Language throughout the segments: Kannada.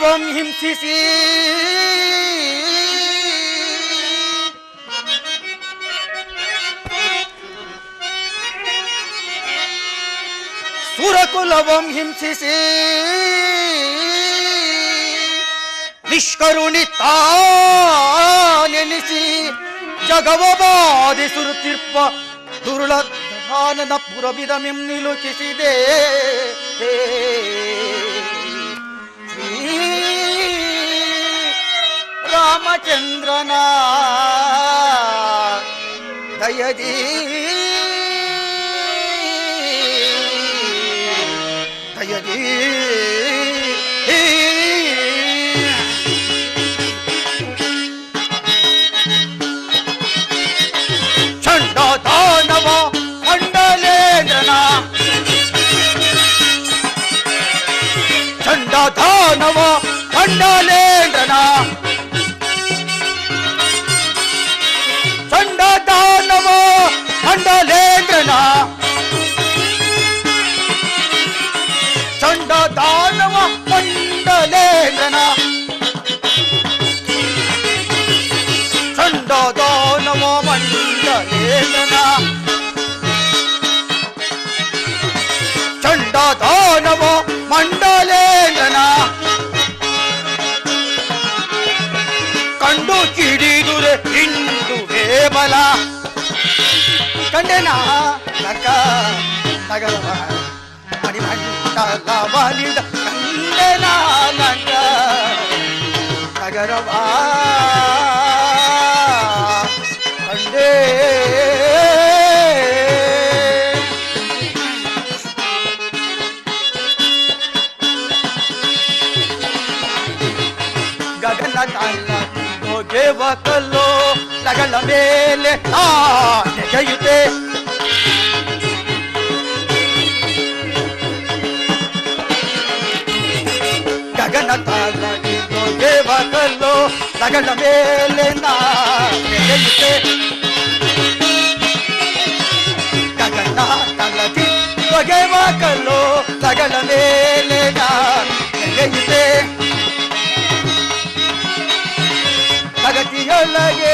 ಸುರಕುಲವಂ ಹಿಂಸಿಸಿ ಸುರಕುಲವಂ ಹಿಂಸಿಸಿ ನಿಷ್ಕರುಣಿತಾನೆನಿಸಿ ಜಗವ ಬಾಧಿಸುತ್ತಿರ್ಪ ದುರುಳಧಾನನ ಪುರಬಿದಮಿಂ ನಿಲುಕಿಸಿದೆ ಶ್ರೀ ರಾಮಚಂದ್ರನ ದಯದಿ ದಯದಿ ಚಂಡದಾನವ ಮಂಡಲೇಂದ್ರನ ಚಂಡದಾನವ ಮಂಡಲೇಂದ್ರನ ಚಂಡದಾನವ ಮಂಡಲೇಂದ್ರನ ಚಂಡದಾನವ ಮಂಡಲೇಂದ್ರನ ಚಂಡದಾನವ ಮಂಡಲೇಂದ್ರನ ಚಂಡದಾನವ ಮಂಡಲೇಂದ್ರನ ಕಂಡು ಕಿಡಿದುರೆ ಇಂದು ಬೇಬಲ ಕಂಡೆನ ನಕ ನಗರವ ಮಣಿಮಂಡಲವನಿದ ಕಂಡೆನ ನಕ ನಗರವ ಕಂಡೇ ಗಗನ ತಾಳ ಹೋಗೆವಕಲ್ಲೋ ಲಗಳ ಮೇಲೆ ನೆಗೆಯುತ್ತೆ ಗಗನ ತಾಳ ಹೋಗೆವಕಲ್ಲೋ ಲಗಳ ಮೇಲೆ ನೆಗೆಯುತ್ತೆ ಗಗನ ತಲದಿ ಹೊಗೆವಕಲ್ಲೋ ಲಗಳ ಮೇಲೆ ನೆಗೆಯುತ್ತೆ ಜಗತಿಯೊಳಗೆ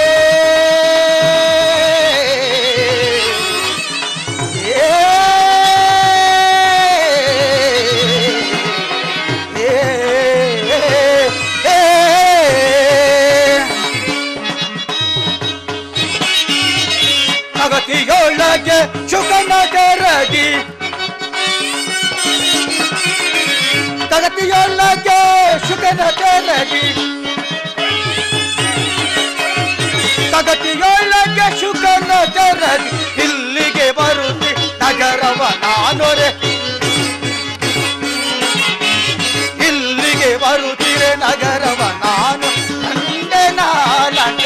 ಜಗತಿಯೊಳಗೆ ಶುಕನಗರಗಿ ಜಗತಿಯೊಳಗೆ ಶುಕನಗರಗಿ ಜಗತಿಯೊಳಗೆ ಶುಕನ ಜರದಿ ಇಲ್ಲಿಗೆ ಬರುತ್ತಿ ನಗರವ ನಾನೊರೆ ಇಲ್ಲಿಗೆ ಬರುತ್ತಿರೆ ನಗರವ ನಾನು ಕಂಡೆ ನಾಲಂಗ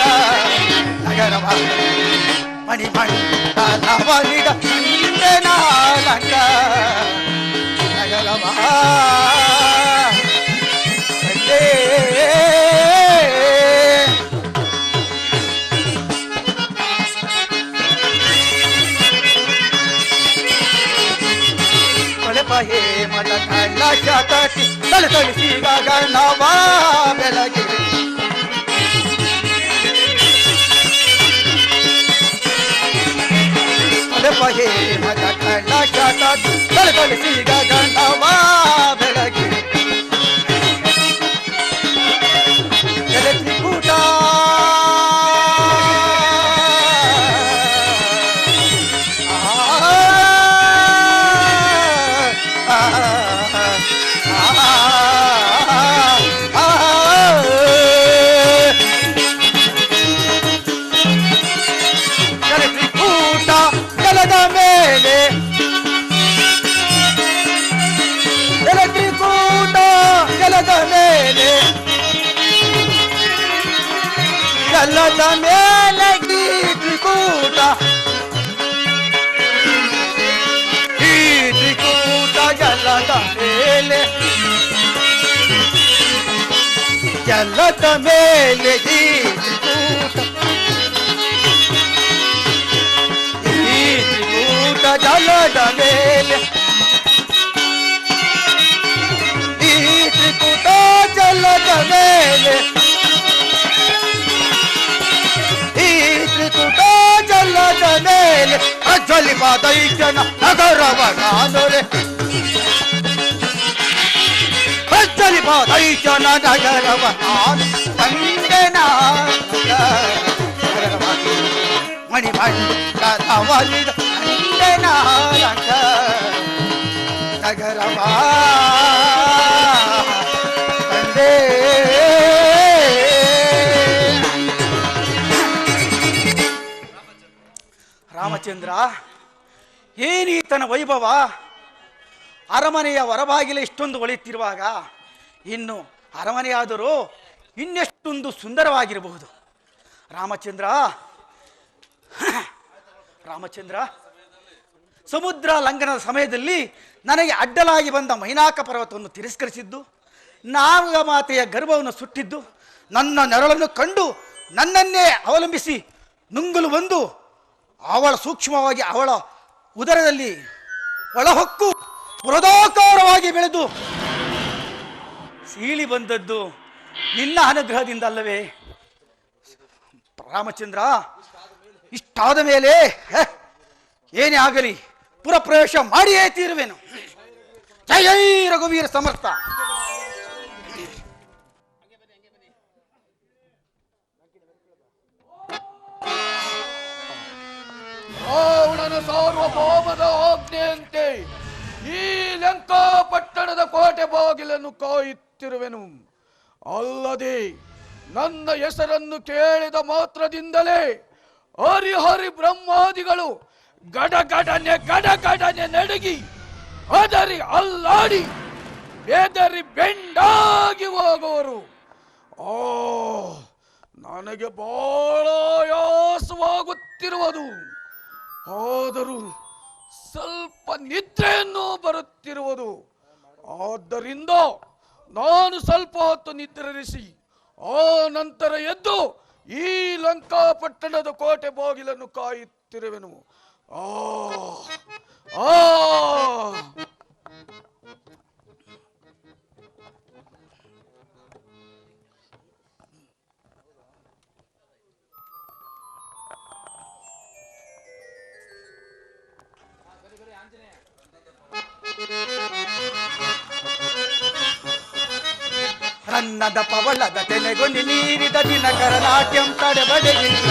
ನಗರವ ಮಣಿಮಂಡಲವನಿದ ಕಂಡೆ ನಾಲಂಗ ನಗರವ ಕಂಡೇ ಹೇ ಮದ ಕೈಲಾಸ ತಟ್ಟಿ ತಲೆ ತಳಿಸಿ ಗಗನವ ಬೆಳಗ್ಗೆ ಹೇ ಮದ ಕೈಲಾಸ ತಟ್ಟಿ ತಲೆ ತಳಿಸಿ ಗಗನವ ಬೆಳಗ್ಗೆ ತ್ರಿಕೂಟ ಜಲದ ಮೇಲೆ ತ್ರಿಕೂಟ ಜಲದ ಮೇಲೆ ಜಲದ ಮೇಲೆ ತ್ರಿಕೂಟ ಈ ತ್ರಿಕೂಟ ಜಲದ ಮೇಲೆ ಜಲದ ಮೇಲೆ ಈ ತ್ರಿಕೂಟ ಜಲದ ಮೇಲೆ ಈ ತ್ರಿಕೂಟ ಜಲದ ಸಲಿಪ ದೈತ್ಯನ ನಗರವ ನಾನೊರೆ ಸಲಿಪ ದೈತ್ಯನ ನಗರವ ನಾನು ಕಂಡೆನ ಮಣಿಮಂಡ ತವಲಿದ ಕಂಡೆನ ನಗರವ ಕಂಡೆ. ರಾಮಚಂದ್ರ, ಏನೀತನ ವೈಭವ! ಅರಮನೆಯ ಹೊರಬಾಗಿಲ ಇಷ್ಟೊಂದು ಒಳೆಯುತ್ತಿರುವಾಗ ಇನ್ನು ಅರಮನೆಯಾದರೂ ಇನ್ನೆಷ್ಟೊಂದು ಸುಂದರವಾಗಿರಬಹುದು. ರಾಮಚಂದ್ರ, ರಾಮಚಂದ್ರ, ಸಮುದ್ರ ಲಂಘನದ ಸಮಯದಲ್ಲಿ ನನಗೆ ಅಡ್ಡಲಾಗಿ ಬಂದ ಮೈನಾಕ ಪರ್ವತವನ್ನು ತಿರಸ್ಕರಿಸಿದ್ದು, ನಾಗಮಾತೆಯ ಗರ್ಭವನ್ನು ಸುಟ್ಟಿದ್ದು, ನನ್ನ ನೆರಳನ್ನು ಕಂಡು ನನ್ನನ್ನೇ ಅವಲಂಬಿಸಿ ನುಂಗಲು ಬಂದು ಅವಳ ಸೂಕ್ಷ್ಮವಾಗಿ ಅವಳ ಉದರದಲ್ಲಿ ಒಳಹೊಕ್ಕು ಬೃಹದಾಕಾರವಾಗಿ ಬೆಳೆದು ಸೀಳಿ ಬಂದದ್ದು ನಿನ್ನ ಅನುಗ್ರಹದಿಂದ ಅಲ್ಲವೇ? ರಾಮಚಂದ್ರ, ಇಷ್ಟಾದ ಮೇಲೆ ಏನೇ ಆಗಲಿ ಪುರಪ್ರವೇಶ ಮಾಡಿಯೇ ತೀರುವೆನು. ಜಯ ರಘುವೀರ ಸಮರ್ಥ. ರಾವಣನ ಸಾರ್ವಭೌಮದ ಆಜ್ಞೆಯಂತೆ ಈ ಲಂಕಾ ಪಟ್ಟಣದ ಕೋಟೆ ಬಾಗಿಲನ್ನು ಕಾಯುತ್ತಿರುವೆನು. ಅಲ್ಲದೆ ನನ್ನ ಹೆಸರನ್ನು ಕೇಳಿದ ಮಾತ್ರದಿಂದಲೇ ಹರಿಹರಿ ಬ್ರಹ್ಮಾದಿಗಳು ಗಡಗಡನೆ ನಡುಗಿ ಅದರಿ ಅಲ್ಲಾಡಿ ಬೆದರಿ ಬೆಂಡಾಗಿ ಹೋಗುವರು. ನನಗೆ ಬಹಳ ಆಯಾಸವಾಗುತ್ತಿರುವುದು. ಆದರೂ ಸ್ವಲ್ಪ ನಿದ್ರೆಯನ್ನು ಬರುತ್ತಿರುವುದು. ಆದ್ದರಿಂದ ನಾನು ಸ್ವಲ್ಪ ಹೊತ್ತು ನಿದ್ರಿಸಿ ಆ ನಂತರ ಎದ್ದು ಈ ಲಂಕಾಪಟ್ಟಣದ ಕೋಟೆ ಬಾಗಿಲನ್ನು ಕಾಯುತ್ತಿರುವೆನು. ರನ್ನದ ಪವಳದ ತೆನೆಗೊಂಡಿ ನೀರಿದ ದಿನಕರ ನಾಟ್ಯಂ ತಡೆಬಡೆಗಿಲ್ಲ.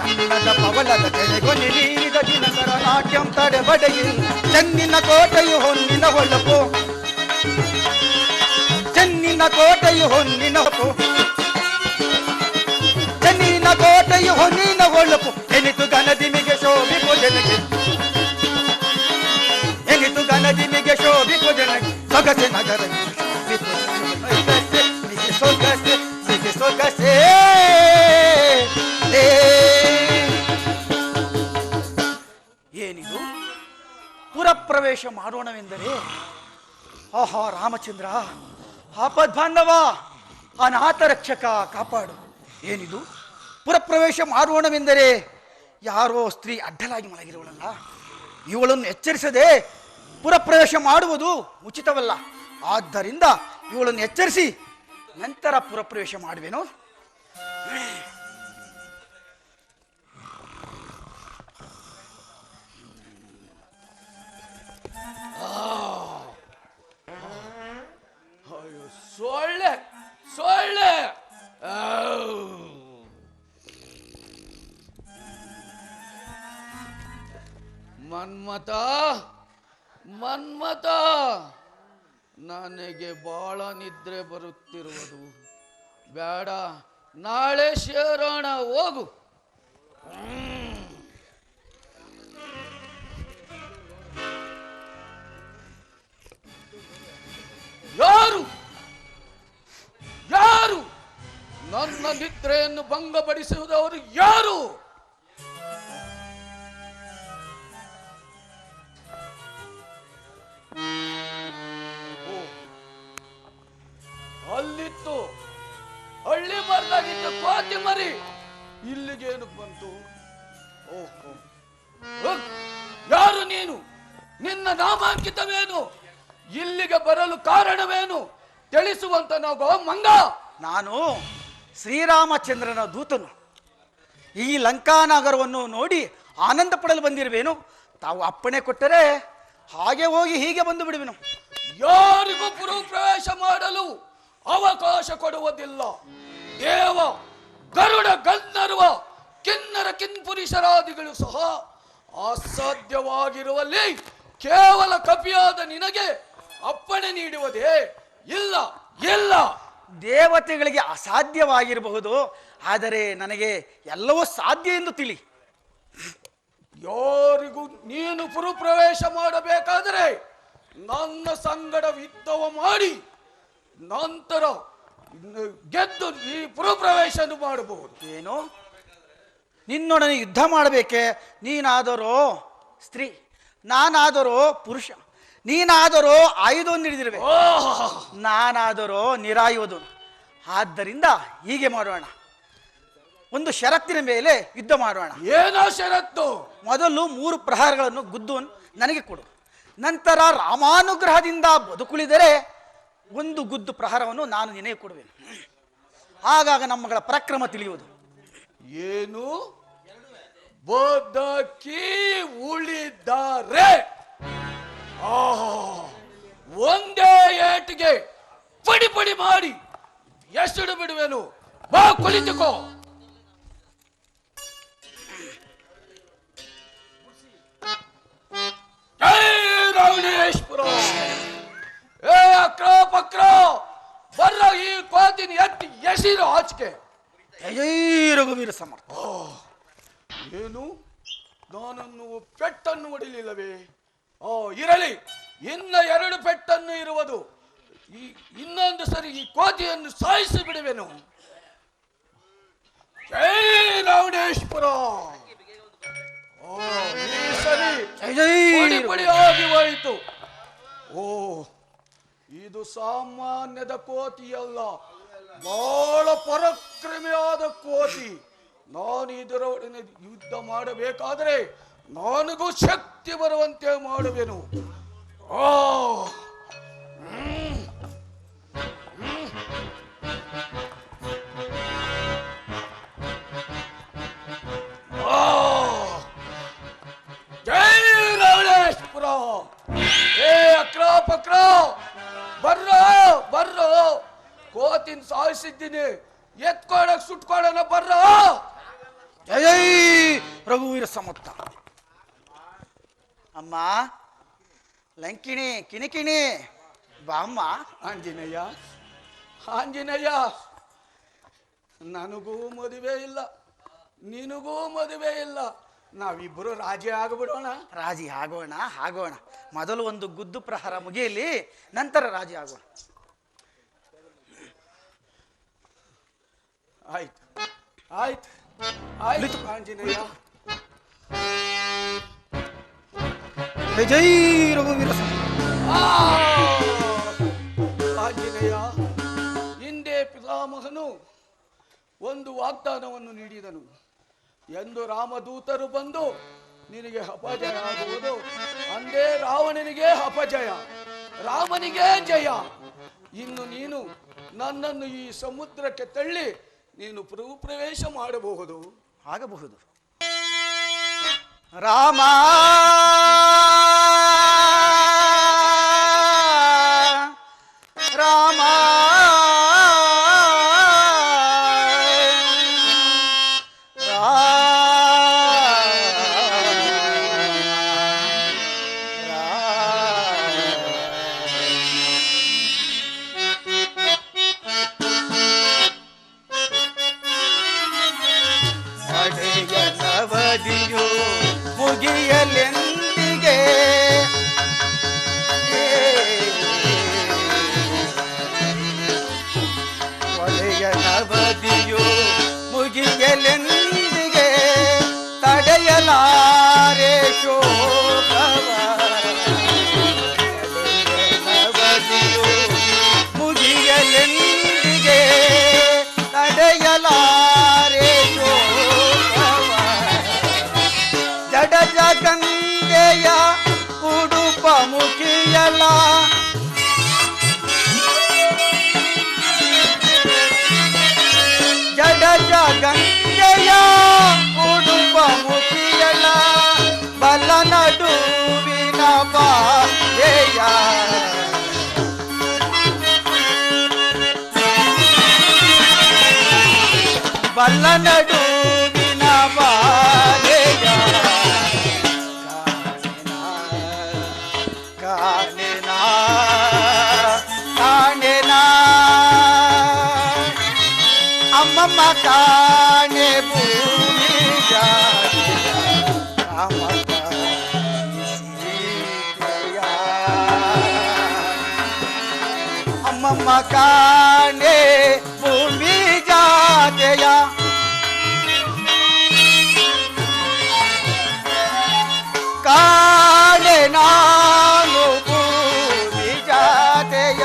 ರನ್ನದ ಪವಳದ ತೆನೆಗೊಂಡಿ ನೀರಿದ ದಿನಕರ ನಾಟ್ಯಂ ತಡೆಬಡೆಗಿಲ್ಲ. ಚೆನ್ನಿನ ಕೋಟೆಯು ಹೊನ್ನಿನ ಹೊಳಪು, ಚೆನ್ನಿನ ಕೋಟೆಯು ಹೊನ್ನಿನ ಹೊಳಪು, ಚೆನ್ನಿನ ಕೋಟೆಯು ಹೊನ್ನಿನ ಹೊಳಪು. ಎನಿತು ಗನದಿಮಿಗೆ ಶೋಭಿಪು ಜನಗೆ, ಎನಿತು ಗನದಿಮಿಗೆ ಶೋಭಿಪು ಜನಗೆ. ಸೊಗಸೆ ನಗರ ಸೊಗಸೆ ಸೊಗಸೆ. ಏನಿದು ಪುರಪ್ರವೇಶ ಮಾಡೋಣವೆಂದರೆ? ಆಹಾ ರಾಮಚಂದ್ರ, ಆಪದ್ಬಾಂಧವ, ಅನಾಥ ರಕ್ಷಕ ಕಾಪಾಡು. ಏನಿದು ಪುರಪ್ರವೇಶ ಮಾಡೋಣವೆಂದರೆ? ಯಾರೋ ಸ್ತ್ರೀ ಅಡ್ಡಲಾಗಿ ಮಲಗಿರುವಳಲ್ಲ, ಇವಳನ್ನು ಎಚ್ಚರಿಸದೆ ಪುರಪ್ರವೇಶ ಮಾಡುವುದು ಉಚಿತವಲ್ಲ. ಆದ್ದರಿಂದ ಇವಳನ್ನು ಎಚ್ಚರಿಸಿ ನಂತರ ಪುರಪ್ರವೇಶ ಮಾಡುವೆನು. ಸೊಳ್ಳೆ ಸೊಳ್ಳೆ. ಮನ್ಮಥ ಮನ್ಮಥ, ನನಗೆ ಬಹಳ ನಿದ್ರೆ ಬರುತ್ತಿರುವುದು. ಬೇಡ, ನಾಳೆ ಸೇರೋಣ, ಹೋಗು. ಯಾರು ಯಾರು ನನ್ನ ನಿದ್ರೆಯನ್ನು ಭಂಗಪಡಿಸುವುದವರು ಯಾರು? ಅಲ್ಲಿತ್ತು ಹಳ್ಳಿ ಮರದಾಗಿತ್ತು ಕೋತಿ ಮರಿ, ಇಲ್ಲಿಗೇನು ಬಂತು? ಓಹೋ, ಯಾರು ನೀನು? ನಿನ್ನ ನಾಮಾಂಕಿತವೇನು? ಇಲ್ಲಿಗೆ ಬರಲು ಕಾರಣವೇನು? ತಿಳಿಸುವಂತ ನಾವು ಮಂಗ. ನಾನು ಶ್ರೀರಾಮಚಂದ್ರನ ದೂತನು. ಈ ಲಂಕಾನಗರವನ್ನು ನೋಡಿ ಆನಂದ ಪಡಲು ಬಂದಿರುವೇನು? ತಾವು ಅಪ್ಪಣೆ ಕೊಟ್ಟರೆ ಹಾಗೆ ಹೋಗಿ ಹೀಗೆ ಬಂದು ಬಿಡುವೆನು. ಯಾರಿಗೂ ಪುರ ಪ್ರವೇಶ ಮಾಡಲು ಅವಕಾಶ ಕೊಡುವುದಿಲ್ಲ. ದೇವ ಗರುಡ ಗಂಧರ್ವ ಕಿನ್ನರ ಕಿನ್ಪುರುಷರಾದಿಗಳು ಸಹ ಅಸಾಧ್ಯವಾಗಿರುವಲ್ಲಿ ಕೇವಲ ಕಪಿಯಾದ ನಿನಗೆ ಅಪ್ಪಣೆ ನೀಡುವುದೇ ಇಲ್ಲ ಇಲ್ಲ. ದೇವತೆಗಳಿಗೆ ಅಸಾಧ್ಯವಾಗಿರಬಹುದು, ಆದರೆ ನನಗೆ ಎಲ್ಲವೂ ಸಾಧ್ಯ ಎಂದು ತಿಳಿ. ಯಾರಿಗೂ ನೀನು ಪುರಪ್ರವೇಶ ಮಾಡಬೇಕಾದರೆ ನನ್ನ ಸಂಗಡ ಯುದ್ಧವ ಮಾಡಿ ನಂತರ ಗೆದ್ದು ಈ ಪುರಪ್ರವೇಶ ಮಾಡಬಹುದು. ಏನು, ನಿನ್ನೊಡನೆ ಯುದ್ಧ ಮಾಡಬೇಕೆ? ನೀನಾದರೋ ಸ್ತ್ರೀ, ನಾನಾದರೋ ಪುರುಷ. ನೀನಾದರೋ ಆಯುಧವನ್ನು ಹಿಡಿದಿರುವೆ, ನಾನಾದರೋ ನಿರಾಯುವುದು. ಆದ್ದರಿಂದ ಹೀಗೆ ಮಾಡೋಣ, ಒಂದು ಷರತ್ತಿನ ಮೇಲೆ ಯುದ್ಧ ಮಾಡೋಣ. ಏನೋ ಷರತ್ತು? ಮೊದಲು 3 ಪ್ರಹಾರಗಳನ್ನು ಗುದ್ದು ನನಗೆ ಕೊಡು. ನಂತರ ರಾಮಾನುಗ್ರಹದಿಂದ ಬದುಕುಳಿದರೆ 1 ಗುದ್ದು ಪ್ರಹಾರವನ್ನು ನಾನು ನಿನಗೆ ಕೊಡುವೆನು. ಆಗಾಗ ನಮ್ಮಗಳ ಪರಾಕ್ರಮ ತಿಳಿಯುವುದು. ಏನು ಬದುಕಿ ಉಳಿದರೆ ಒಂದೇ ಏಟಿಗೆ ಪಡಿ ಪಡಿ ಮಾಡಿ ಎಸಡು ಬಿಡುವೆನು. ಬಾ ಕುಳಿತುಕೋ. ರಾವಣೇಶ್ವರ, ಏ ಅಕ್ರ ಪಕ್ರ ಬರ್ರ, ಈ ಕೋತಿನ ಎತ್ತಿ ಎಸಿರು ಆಚೆಗೆ. ಜೈ ರಘುವೀರ ಸಮರ್ಥ. ಏನು, ನಾನನ್ನು ಪೆಟ್ಟನ್ನು ಹೊಡಿಲಿಲ್ಲವೇ? ಇರಲಿ, ಇನ್ನ 2 ಪೆಟ್ಟನ್ನು ಇರುವುದು. ಇನ್ನೊಂದು ಸರಿ ಈ ಕೋತಿಯನ್ನು ಸಾಯಿಸಿ ಬಿಡುವೆನು. ಜೈ ರಾವಣೇಶ್ವರ. ಈ ಸರಿ ಪಡಿ ಪಡಿಯಾಗಿ ಹೋಯಿತು. ಇದು ಸಾಮಾನ್ಯದ ಕೋತಿಯಲ್ಲ, ಬಹಳ ಪರಾಕ್ರಮಿಯಾದ ಕೋತಿ. ನಾನು ಇದರೊಡನೆ ಯುದ್ಧ ಮಾಡಬೇಕಾದರೆ ನನಗೂ ಶಕ್ತಿ ಬರುವಂತೆ ಮಾಡುವೆನು. ಜೈ ರಾವಣೇಶ್ವರ. ಏ ಅಕ್ರ ಪಕ್ರ ಬರ್ರೋ ಬರ್ರೋ, ಕೋತಿನ ಸಾಯಿಸಿದ್ದೀನಿ, ಎತ್ಕೊಳಕ್ ಸುಟ್ಕೊಳ್ಳೋಣ ಬರ್ರೋ. ಜೈ ರಘುವೀರ ಸಮರ್ಥ. ಅಮ್ಮ ಲಂಕಿಣಿ ಕಿಣಿಕಿಣಿ ಬಾಮ್ಮ. ಆಂಜನೇಯ ಆಂಜನೇಯ, ನನಗೂ ಮದುವೆ ಇಲ್ಲ, ನಿನಗೂ ಮದುವೆ ಇಲ್ಲ, ನಾವಿಬ್ಬರು ರಾಜಿ ಆಗ್ಬಿಡೋಣ. ರಾಜಿ ಆಗೋಣ ಆಗೋಣ. ಮೊದಲು 1 ಗುದ್ದು ಪ್ರಹಾರ ಮುಗಿಯಲಿ, ನಂತರ ರಾಜಿ ಆಗೋಣ. ಆಯ್ತು ಆಯ್ತು ಆಯ್ತು ಆಂಜನೇಯ. ಜೈ ರಘುವೀರ ಆಂಜನೇಯ, ಹಿಂದೆ ಪಿತಾಮಹನು ಒಂದು ವಾಗ್ದಾನವನ್ನು ನೀಡಿದನು. ಎಂದು ರಾಮದೂತರು ಬಂದು ನಿನಗೆ ಅಪಜಯ ಆಗುವುದು, ಅಂದೇ ರಾವಣನಿಗೆ ಅಪಜಯ, ರಾಮನಿಗೆ ಜಯ. ಇನ್ನು ನೀನು ನನ್ನನ್ನು ಈ ಸಮುದ್ರಕ್ಕೆ ತಳ್ಳಿ ನೀನು ಪ್ರವೇಶ ಮಾಡಬಹುದು. ಆಗಬಹುದು. ರಾಮ ರಾಮ ಮುಗಿಯಲೆಂದಿಗೆ ಕಲ್ಲ ನಡುವಿನ ಬಾಲೆಯ ಕಾಣೆನ ಕಾಣೆನ ಅಮ್ಮಮ್ಮ ಕಾಣೆ ಭೂಮಿ ಅಮ್ಮಮ್ಮ ಕಾಣೆ ಭೂಮಿ ಜಾತೆಯ ಕಾಣೆ ನಾನು ಭೂಮಿ ಜಾತೆಯ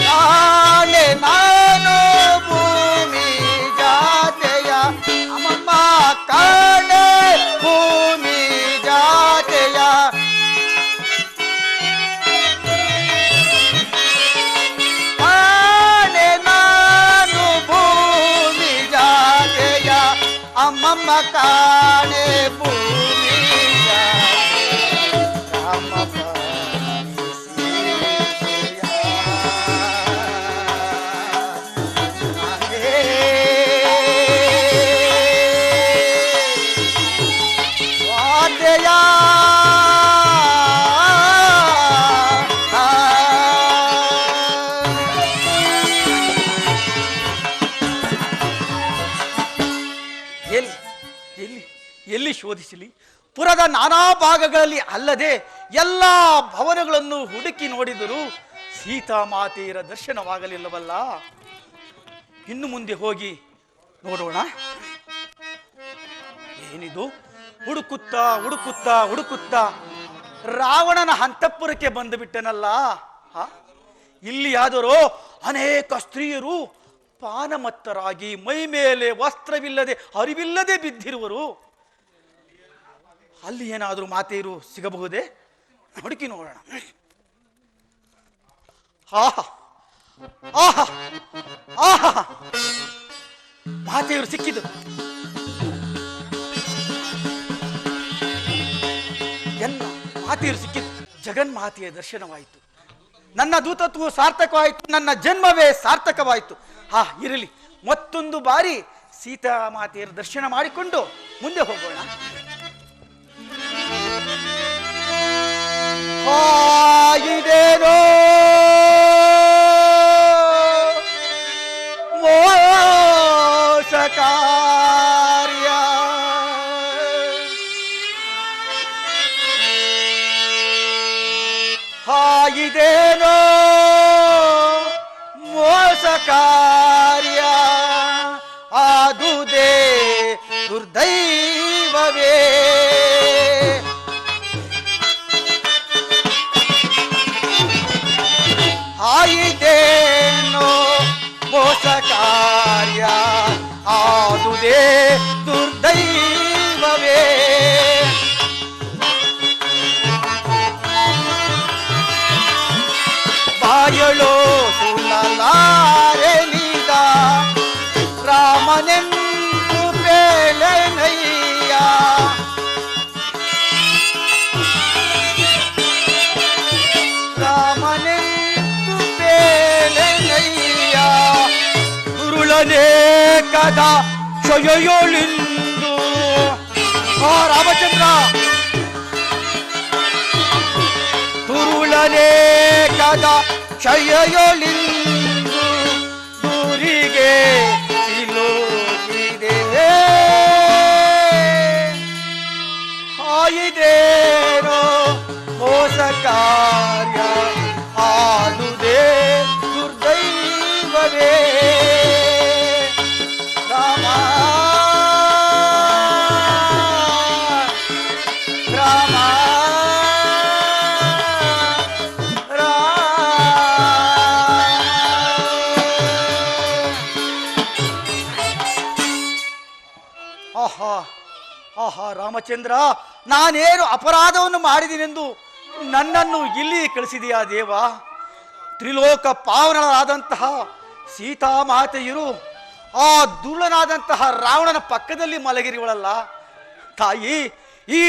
ಕಾಣೆ ನಾನು ಭೂಮಿ ಜಾತೆಯ ಅಮ್ಮಮ್ಮ ಕಾಣೆ ಭೂಮಿ ಜಾತೆಯ ಕಾಣೆ ನಾನು ಭೂಮಿ ಜಾತೆಯ ಅಮ್ಮಮ್ಮ ಕಾಣೆ ಭೂಮಿ ಜಾತೆಯ ರಾಮಪ್ಪ ಎಲ್ಲಿ ಶೋಧಿಸಲಿ? ಪುರದ ನಾನಾ ಭಾಗಗಳಲ್ಲಿ ಅಲ್ಲದೆ ಎಲ್ಲ ಭವನಗಳನ್ನು ಹುಡುಕಿ ನೋಡಿದರೂ ಸೀತಾಮಾತೆಯರ ದರ್ಶನವಾಗಲಿಲ್ಲವಲ್ಲ. ಇನ್ನು ಮುಂದೆ ಹೋಗಿ ನೋಡೋಣ. ಏನಿದು? ಹುಡುಕುತ್ತಾ ಹುಡುಕುತ್ತಾ ಹುಡುಕುತ್ತಾ ರಾವಣನ ಅಂತಃಪುರಕ್ಕೆ ಬಂದು ಬಿಟ್ಟನಲ್ಲ. ಇಲ್ಲಿಯಾದರೂ ಅನೇಕ ಸ್ತ್ರೀಯರು ಪಾನಮತ್ತರಾಗಿ ಮೈ ಮೇಲೆ ವಸ್ತ್ರವಿಲ್ಲದೆ ಅರಿವಿಲ್ಲದೆ ಬಿದ್ದಿರುವರು. ಅಲ್ಲಿ ಏನಾದರೂ ಮಾತೆಯರು ಸಿಗಬಹುದೇ? ಹುಡುಕಿ ನೋಡೋಣ. ಆಹಾ ಆಹಾ ಆಹಾ, ಮಾತೆಯರು ಸಿಕ್ಕಿದರು. ಎಲ್ಲ ಮಾತೆಯರು ಸಿಕ್ಕಿತು. ಜಗನ್ಮಾತೆಯ ದರ್ಶನವಾಯಿತು. ನನ್ನ ದೂತತ್ವವು ಸಾರ್ಥಕವಾಯಿತು. ನನ್ನ ಜನ್ಮವೇ ಸಾರ್ಥಕವಾಯಿತು. ಇರಲಿ, ಮತ್ತೊಂದು ಬಾರಿ ಸೀತಾಮಾತೆಯರ ದರ್ಶನ ಮಾಡಿಕೊಂಡು ಮುಂದೆ ಹೋಗೋಣ. ಇದೇನೋ ಮೋಸ ಕಾರ್ಯ, ಇದೇನೋ ಮೋಸ ಕಾರ್ಯ, ಆದುದೇ ದುರ್ದೈವವೇ. ಆಯಿದೇನೋ ಮೋಸ ಕಾರ್ಯ, ಆದುದೇ ದುರ್ದೈವವೇ. ಬಾಯಳೋ ಸುಳ್ಳಲಾರೆ ನೀಗ ರಾಮನೆಂದು ಬೇಳೆನಯ್ಯ. ರಾಮನೆಂದು ಬೇಳೆನಯ್ಯ, ಉರುಳನೆ ಕದ ಶೊಯೊಳಿಂದು. ರಾಮಚಂದ್ರ, ತುರುಳನೆ ಕದ ಕ್ಷಯೊಳಿಂದು ದೂರಿಗೆ ಸಿಲುಕಿದೆ. ಆಯಿದೇನೋ ಮೋಸ ಕಾರ್ಯ, ಆದುದೇ ದುರ್ದೈವವೇ. ರಾಮ ರಾಮ ಆಹಾ ಆಹಾ, ರಾಮಚಂದ್ರ, ನಾನೇನು ಅಪರಾಧವನ್ನು ಮಾಡಿದೀನೆಂದು ನನ್ನನ್ನು ಇಲ್ಲಿ ಕಳಿಸಿದೆಯಾ ದೇವ? ತ್ರಿಲೋಕ ಪಾವನರಾದಂತಹ ಸೀತಾಮಾತೆಯರು ಆ ದುರ್ಳನಾದಂತಹ ರಾವಣನ ಪಕ್ಕದಲ್ಲಿ ಮಲಗಿರುವಳಲ್ಲ ತಾಯಿ. ಈ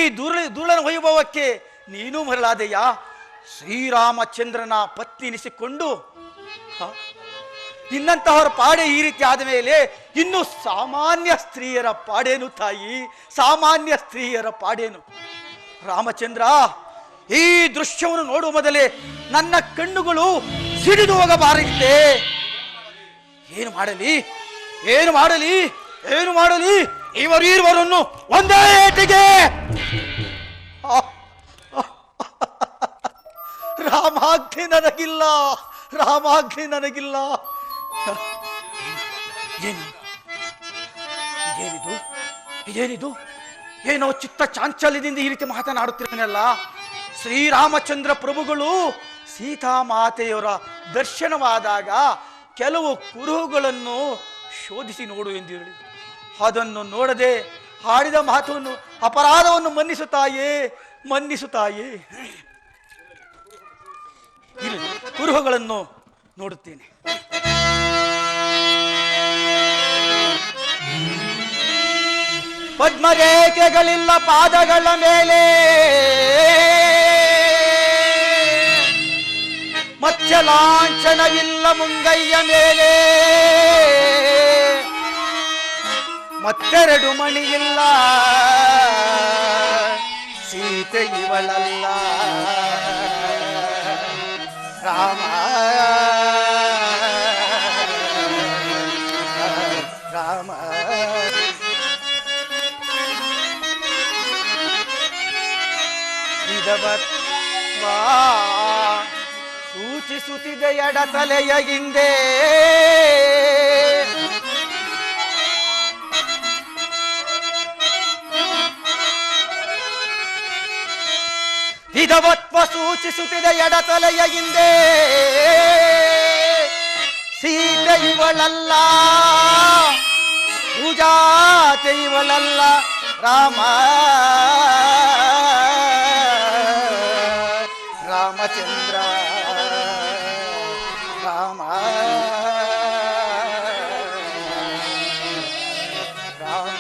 ದುರ್ಳನ ವೈಭವಕ್ಕೆ ನೀನು ಮರಳಾದೆಯಾ? ಶ್ರೀರಾಮಚಂದ್ರನ ಪತ್ನಿ ಎನಿಸಿಕೊಂಡು ನಿನ್ನಂತಹವರ ಪಾಡೆ ಈ ರೀತಿ ಆದ ಮೇಲೆ ಇನ್ನು ಸಾಮಾನ್ಯ ಸ್ತ್ರೀಯರ ಪಾಡೇನು ತಾಯಿ, ಸಾಮಾನ್ಯ ಸ್ತ್ರೀಯರ ಪಾಡೇನು? ರಾಮಚಂದ್ರ, ಈ ದೃಶ್ಯವನ್ನು ನೋಡುವ ಮೊದಲೇ ನನ್ನ ಕಣ್ಣುಗಳು ಸಿಡಿದು ಹೋಗಬಾರದಿತ್ತೆ. ಏನು ಮಾಡಲಿ, ಏನು ಮಾಡಲಿ, ಏನು ಮಾಡಲಿ? ಇವರಿರುವರನ್ನು ಒಂದೇ ಏಟಿಗೆ ರಾಮಾಜ್ಞೆ ನನಗಿಲ್ಲ, ರಾಮಾಜ್ಞೆ ನನಗಿಲ್ಲ. ಏನು ಇದೇನಿದು, ಇದೇನಿದು? ಏನೋ ಚಿತ್ತ ಚಾಂಚಲ್ಯದಿಂದ ಈ ರೀತಿ ಮಾತನಾಡುತ್ತಿರನಲ್ಲ. ಶ್ರೀರಾಮಚಂದ್ರ ಪ್ರಭುಗಳು ಸೀತಾಮಾತೆಯವರ ದರ್ಶನವಾದಾಗ ಕೆಲವು ಕುರುಹುಗಳನ್ನು ಶೋಧಿಸಿ ನೋಡು ಎಂದು ಹೇಳಿ, ಅದನ್ನು ನೋಡದೆ ಹಾಡಿದ ಮಾತನ್ನು, ಅಪರಾಧವನ್ನು ಮನ್ನಿಸುತ್ತಾಯೇ, ಮನ್ನಿಸುತ್ತಾಯೇ. ಕುರುಹುಗಳನ್ನು ನೋಡುತ್ತೇನೆ. ಪದ್ಮರೇಖೆಗಳಿಲ್ಲ ಪಾದಗಳ ಮೇಲೆ, ಮತ್ಸ್ಯಲಾಂಛನವಿಲ್ಲ ಮುಂಗೈಯ ಮೇಲೆ, ಮತ್ತೆರಡು ಮಣಿಯಿಲ್ಲ ಸೀತೆ ಇವಳಲ್ಲ. ರಾಮ ರಾಮ ಇದವತ್ವಾ ಸೂಚಿಸುತ್ತಿದೆ ಎಡತಲೆಯ ಹಿಂದೆ. ಇದವತ್ವ ಸೂಚಿಸುತ್ತಿದೆ ಎಡತಲೆಯ ಹಿಂದೆ. ಸೀತೆ ಇವಳಲ್ಲ, ಸುಜಾತೆ ಇವಳಲ್ಲ. ರಾಮ ರಾಮಚಂದ್ರ ರಾಮ ರಾಮ.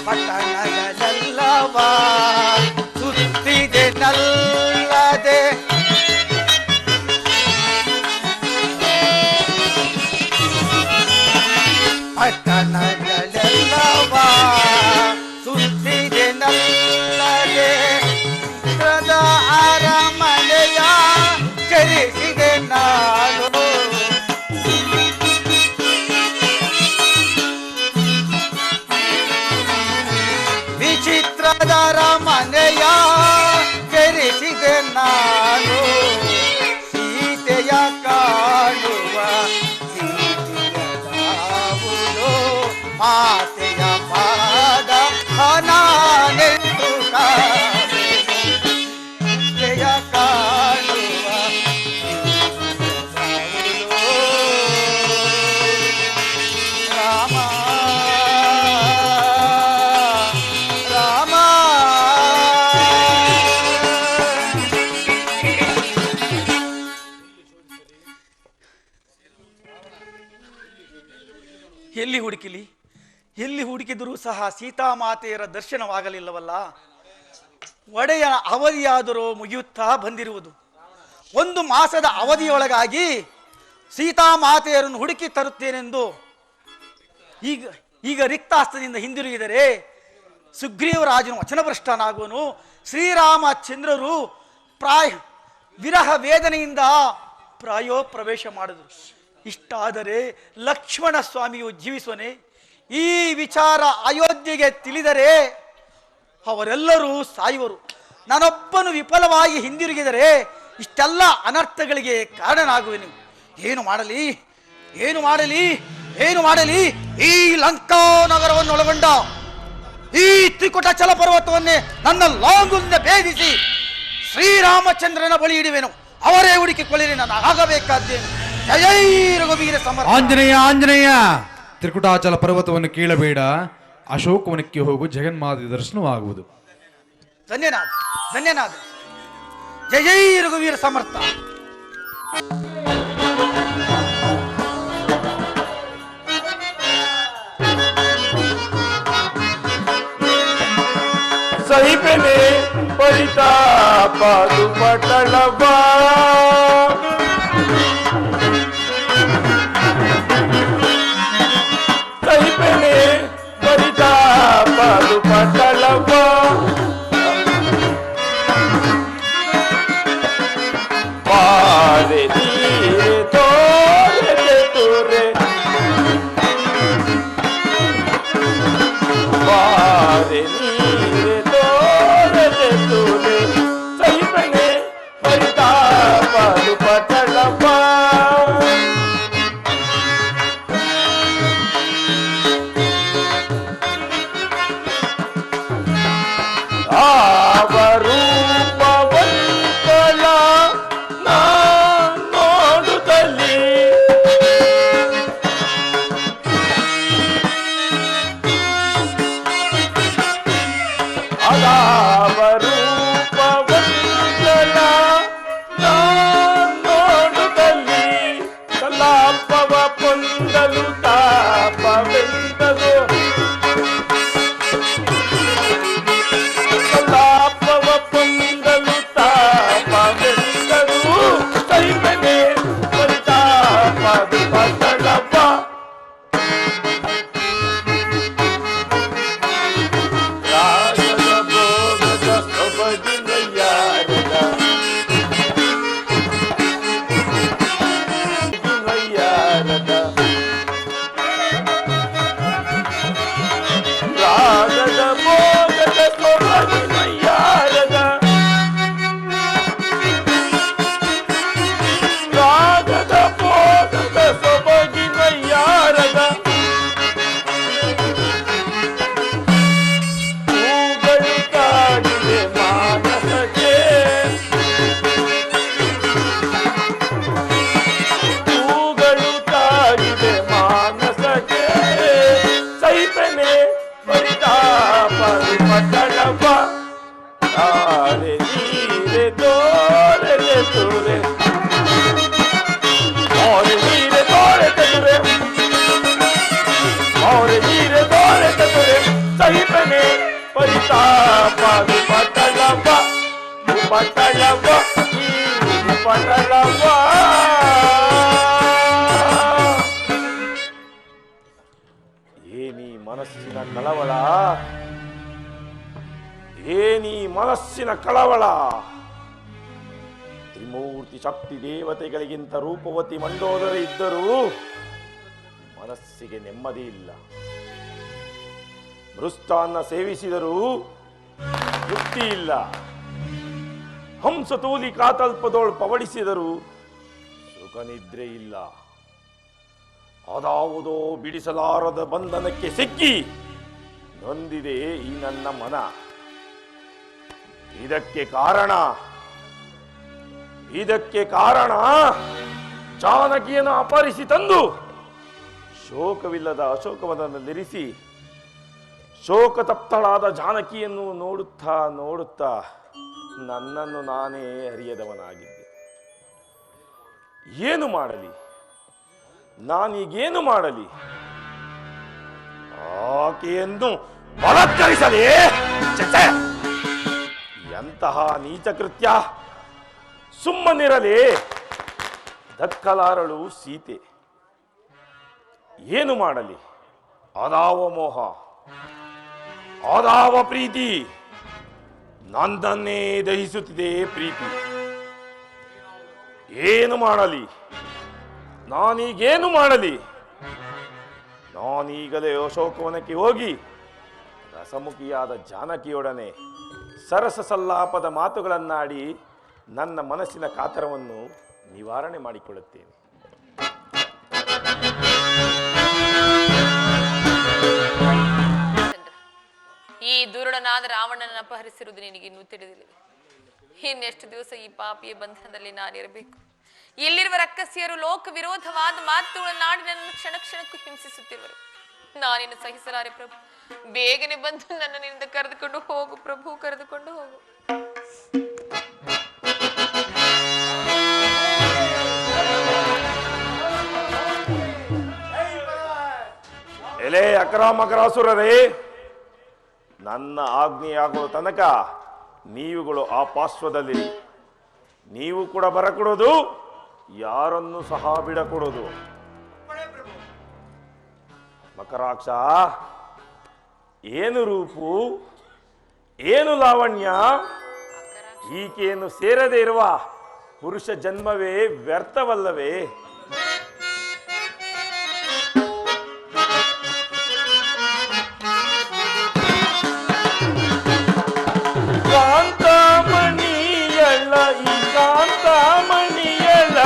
ಪಟ್ಟಣಗಳೆಲ್ಲವಾ ಸುತ್ತಿದೆ ನಲ್ಲದೆ, ಪಟ್ಟಣಗಳೆಲ್ಲವಾ ಸುತ್ತಿದೆ ನಲ್ಲದೆ, ಚಿತ್ರದ ಅರಮನೆಯ ಚರಿಸಿದೆ ನಾನು. ವಿಚಿತ್ರದ ಅರಮನೆಯ ಚರಿಸಿದೆ ನಾನು. ಸೀತೆಯ ಕಾಣುವ ಸೀತೆಯದಾವುದೋ ಮಾತೆಯ ಪಾದ ನಾನೆಂದು ಸೀತೆಯ ಕಾಣುವ ಸೀತೆಯದಾವುದೋ. ರಾಮ ರಾಮ ಎಲ್ಲಿ ಹುಡುಕಿಲಿ, ಎಲ್ಲಿ ಹುಡುಕಿದರೂ ಸಹ ಸೀತಾಮಾತೆಯರ ದರ್ಶನವಾಗಲಿಲ್ಲವಲ್ಲ. ಒಡೆಯ ಅವಧಿಯಾದರೂ ಮುಗಿಯುತ್ತಾ ಬಂದಿರುವುದು. 1 ಮಾಸದ ಅವಧಿಯೊಳಗಾಗಿ ಸೀತಾಮಾತೆಯರನ್ನು ಹುಡುಕಿ ತರುತ್ತೇನೆಂದು ಈಗ ರಿಕ್ತಾಸ್ತದಿಂದ ಹಿಂದಿರುಗಿದರೆ ಸುಗ್ರೀವರಾಜನು ವಚನಭ್ರಷ್ಟನಾಗುವನು. ಶ್ರೀರಾಮಚಂದ್ರರು ವಿರಹ ವೇದನೆಯಿಂದ ಪ್ರವೇಶ ಮಾಡಿದರು. ಇಷ್ಟಾದರೆ ಲಕ್ಷ್ಮಣ ಸ್ವಾಮಿಯು ಜೀವಿಸುವನೆ? ಈ ವಿಚಾರ ಅಯೋಧ್ಯೆಗೆ ತಿಳಿದರೆ ಅವರೆಲ್ಲರೂ ಸಾಯುವರು. ನಾನೊಬ್ಬನು ವಿಫಲವಾಗಿ ಹಿಂದಿರುಗಿದರೆ ಇಷ್ಟೆಲ್ಲ ಅನರ್ಥಗಳಿಗೆ ಕಾರಣನಾಗುವೆನು. ಏನು ಮಾಡಲಿ, ಏನು ಮಾಡಲಿ, ಏನು ಮಾಡಲಿ? ಈ ಲಂಕಾ ನಗರವನ್ನು ಒಳಗೊಂಡ ಈ ತ್ರಿಕುಟಾಚಲ ಪರ್ವತವನ್ನೇ ನನ್ನ ಲಾಂಗುಲಿಂದ ಭೇದಿಸಿ ಶ್ರೀರಾಮಚಂದ್ರನ ಬಳಿ ಇಡುವೆನು. ಅವರೇ ಹುಡುಕಿಕೊಳ್ಳಿರಿ, ನಾನು ಆಗಬೇಕಾದ್ದೇನು. ಜೈ ರಘುವೀರ ಸಮರ್ಥ. ಆಂಜನೇಯ ಆಂಜನೇಯ, ತ್ರಿಕುಟಾಚಲ ಪರ್ವತವನ್ನು ಕೀಳಬೇಡ, ಅಶೋಕವನಕ್ಕೆ ಹೋಗು, ಜಗನ್ಮಾತೆ ದರ್ಶನವಾಗುವುದು. ಧನ್ಯನಾದ ಧನ್ಯನಾದ. ಜೈ ಜೈ ರಘುವೀರ ಸಮರ್ಥ. ಸಹಿಪೆನೆ ಪರಿತಾಪದು ಪಟಳವಾ ಸಹಿಪೆನೆ ಪರಿತಾಪದು ಪಟಳವಾ ಪಾರೆ ನೀರೆ ತೋರೆ ತೋರೆ ಪಾರೆ ನೀರೆ ಸಹಿಪನೆ ಪರಿತಾಪದು ಪಟಳಪ್ಪ ರೂಪವಂತಳ ನೋಡುತ್ತಲ್ಲಿ ರೂಪವಂತಳ ನೋಡುತ್ತಲ್ಲಿ ಕಲಾಪವ ಪೊಂದಲು ತಾಪವೆಂದಲು ಕಲಾಪವ ಪೊಂದಲು ತಾಪವೆಂದಲು ಸಹಿಪನೆ ಪರಿತಾಪದು ಪಟಳಪ್ಪ ರಾಗದ ಭೋಗದ ಸೊಬಗಿನ ಯಾರದ ರಾಗದ ಭೋಗದ ಸೊಬಗಿನ ಯಾರದ ಹೂಗಳು ಕಾಡಿದೆ ಮಾನಸಕ್ಕೆ ಹೂಗಳು ಕಾಡಿದೆ ಮಾನಸಕ್ಕೆ ಸಹಿಪನೆ ಪರಿತಾಪದು ಪಟಳಪ್ಪ ತಾರೆ ನೀರೆ ತೋರೆ ತೋರೆ और नीरे तोरे तोरे और नीरे तोरे तोरे सहिपने परितापದು ಪಟಳಪ್ಪ ಪಟಳಪ್ಪ ಪಟಳಪ್ಪ ಏನಿ ಮನಸ್ಸಿನ ಕಳವಳ ಏನಿ ಮನಸ್ಸಿನ ಕಳವಳ ತ್ರಿಮೂರ್ತಿ ಶಕ್ತಿ ದೇವತೆಗಳಿಗಿಂತ ರೂಪವತಿ ಮಂಡೋದರಿ ಇದ್ದರೂ ಮನಸ್ಸಿಗೆ ನೆಮ್ಮದಿ ಇಲ್ಲ. ಮೃಷ್ಟಾನ್ನ ಸೇವಿಸಿದರೂ ತೃಪ್ತಿ ಇಲ್ಲ. ಹಂಸತೂಲಿ ಕಾತಲ್ಪದೋಳು ಪವಡಿಸಿದರೂ ಸುಖ ನಿದ್ರೆ ಇಲ್ಲ. ಅದಾವುದೋ ಬಿಡಿಸಲಾರದ ಬಂಧನಕ್ಕೆ ಸಿಕ್ಕಿ ನೊಂದಿದೆ ಈ ನನ್ನ ಮನ. ಇದಕ್ಕೆ ಕಾರಣ ಜಾನಕಿಯನ್ನು ಅಪಹರಿಸಿ ತಂದು ಶೋಕವಿಲ್ಲದ ಅಶೋಕವನದಲ್ಲಿರಿಸಿ ಶೋಕತಪ್ತಳಾದ ಜಾನಕಿಯನ್ನು ನೋಡುತ್ತಾ ನನ್ನನ್ನು ನಾನೇ ಅರಿಯದವನಾಗಿದ್ದೆ. ಏನು ಮಾಡಲಿ, ನಾನೀಗೇನು ಮಾಡಲಿ? ಆಕೆಯನ್ನು ಬಲಾತ್ಕರಿಸಲಿ? ಎಂತಹ ನೀಚ ಕೃತ್ಯ! ಸುಮ್ಮನಿರಲಿ. ದಕ್ಕಲಾರಳು ಸೀತೆ. ಏನು ಮಾಡಲಿ? ಅದಾವ ಮೋಹ, ಅದಾವ ಪ್ರೀತಿ, ನನ್ನನ್ನೇ ದಹಿಸುತ್ತಿದೆ ಪ್ರೀತಿ. ಏನು ಮಾಡಲಿ? ನಾನೀಗೇನು ಮಾಡಲಿ? ನಾನೀಗಲೇ ಅಶೋಕವನಕ್ಕೆ ಹೋಗಿ ರಸಮುಖಿಯಾದ ಜಾನಕಿಯೊಡನೆ ಸರಸ ಸಲ್ಲಾಪದ ಮಾತುಗಳನ್ನಾಡಿ ನನ್ನ ಮನಸ್ಸಿನ ಕಾತರವನ್ನು ನಿವಾರಣೆ ಮಾಡಿಕೊಳ್ಳುತ್ತೇನೆ. ಈ ರಾವಣನಾದ ರಾವಣನನ್ನು ಅಪಹರಿಸಿರುವುದು ನಿನಗಿನ್ನೂ ತಿಳಿದಿಲ್ಲ. ಇನ್ನೆಷ್ಟು ದಿವಸ ಈ ಪಾಪಿಯ ಬಂಧನದಲ್ಲಿ ನಾನಿರಬೇಕು? ಇಲ್ಲಿರುವ ರಕ್ಕಸಿಯರು ಲೋಕ ವಿರೋಧವಾದ ಮಾತುಗಳನ್ನಾಡಿ ನನ್ನನ್ನು ಕ್ಷಣ ಕ್ಷಣಕ್ಕೂ ಹಿಂಸಿಸುತ್ತಿರುವರು. ನಾನಿನ್ನು ಸಹಿಸಲಾರೆ ಪ್ರಭು. ಬೇಗನೆ ಬಂದು ನನ್ನನಿಂದ ಕರೆದುಕೊಂಡು ಹೋಗು ಪ್ರಭು, ಕರೆದುಕೊಂಡು ಹೋಗು. ಎಲೆ ಅಕ್ರಮಕರಾಸುರರೇ, ನನ್ನ ಆಜ್ಞೆಯಾಗುವ ತನಕ ನೀವುಗಳು ಆ ಪಾರ್ಶ್ವದಲ್ಲಿ, ನೀವು ಕೂಡ ಬರಕೊಡೋದು, ಯಾರನ್ನು ಸಹ ಬಿಡಕೊಡೋದು. ಮಕರಾಕ್ಷ, ಏನು ರೂಪು, ಏನು ಲಾವಣ್ಯ, ಈಕೆಯನ್ನು ಸೇರದೇ ಇರುವ ಪುರುಷ ಜನ್ಮವೇ ವ್ಯರ್ಥವಲ್ಲವೇ? ಕಾಂತಮಣಿಯಳ ಈ ಕಾಂತಮಣಿಯಳ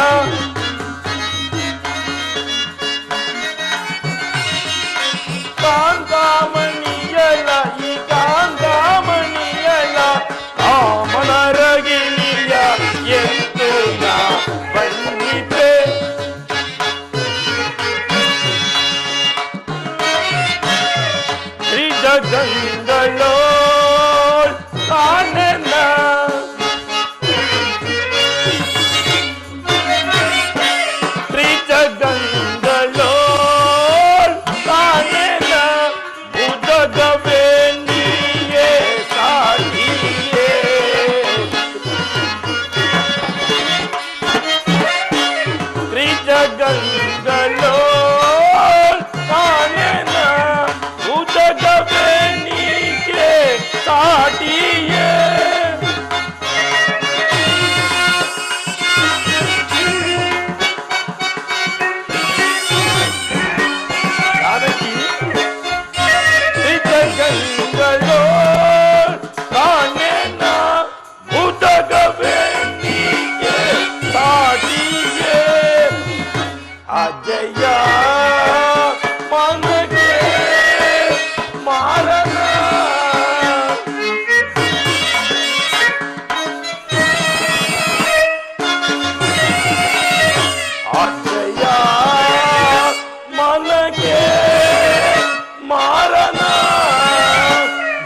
ಕಾಂತಮಣಿಯಳ ಈ ಕಾಂತಮಣಿಯಳ ಕಾಮನರಗಿಣಿಯ ಎಂದು ನಾ ಬಂದಿದ್ದೆ. ತ್ರಿಜಗಂಗಳೋ ಕಾಣನ ತ್ರಿಜಗಂಗಳೋ ಕಾಣನ ಉದಗವೇ ನೀಯೇ ಸಾಗಿಯೇ. ತ್ರಿಜಗಂಗಳೋ ಕಾಣನ ಉದಗವೇ ನೀಯೇ ಸಾಗಿಯೇ. ತ್ರಿಜಗಂಗಳೋ ಕಾಣನ ಉದಗವೇ ನೀಯೇ ಸಾಗಿಯೇ. ಅಜಯ ಮನಗೆ ಮಾರನ ಅಜಯ ಮನಗೆ ಮಾರನ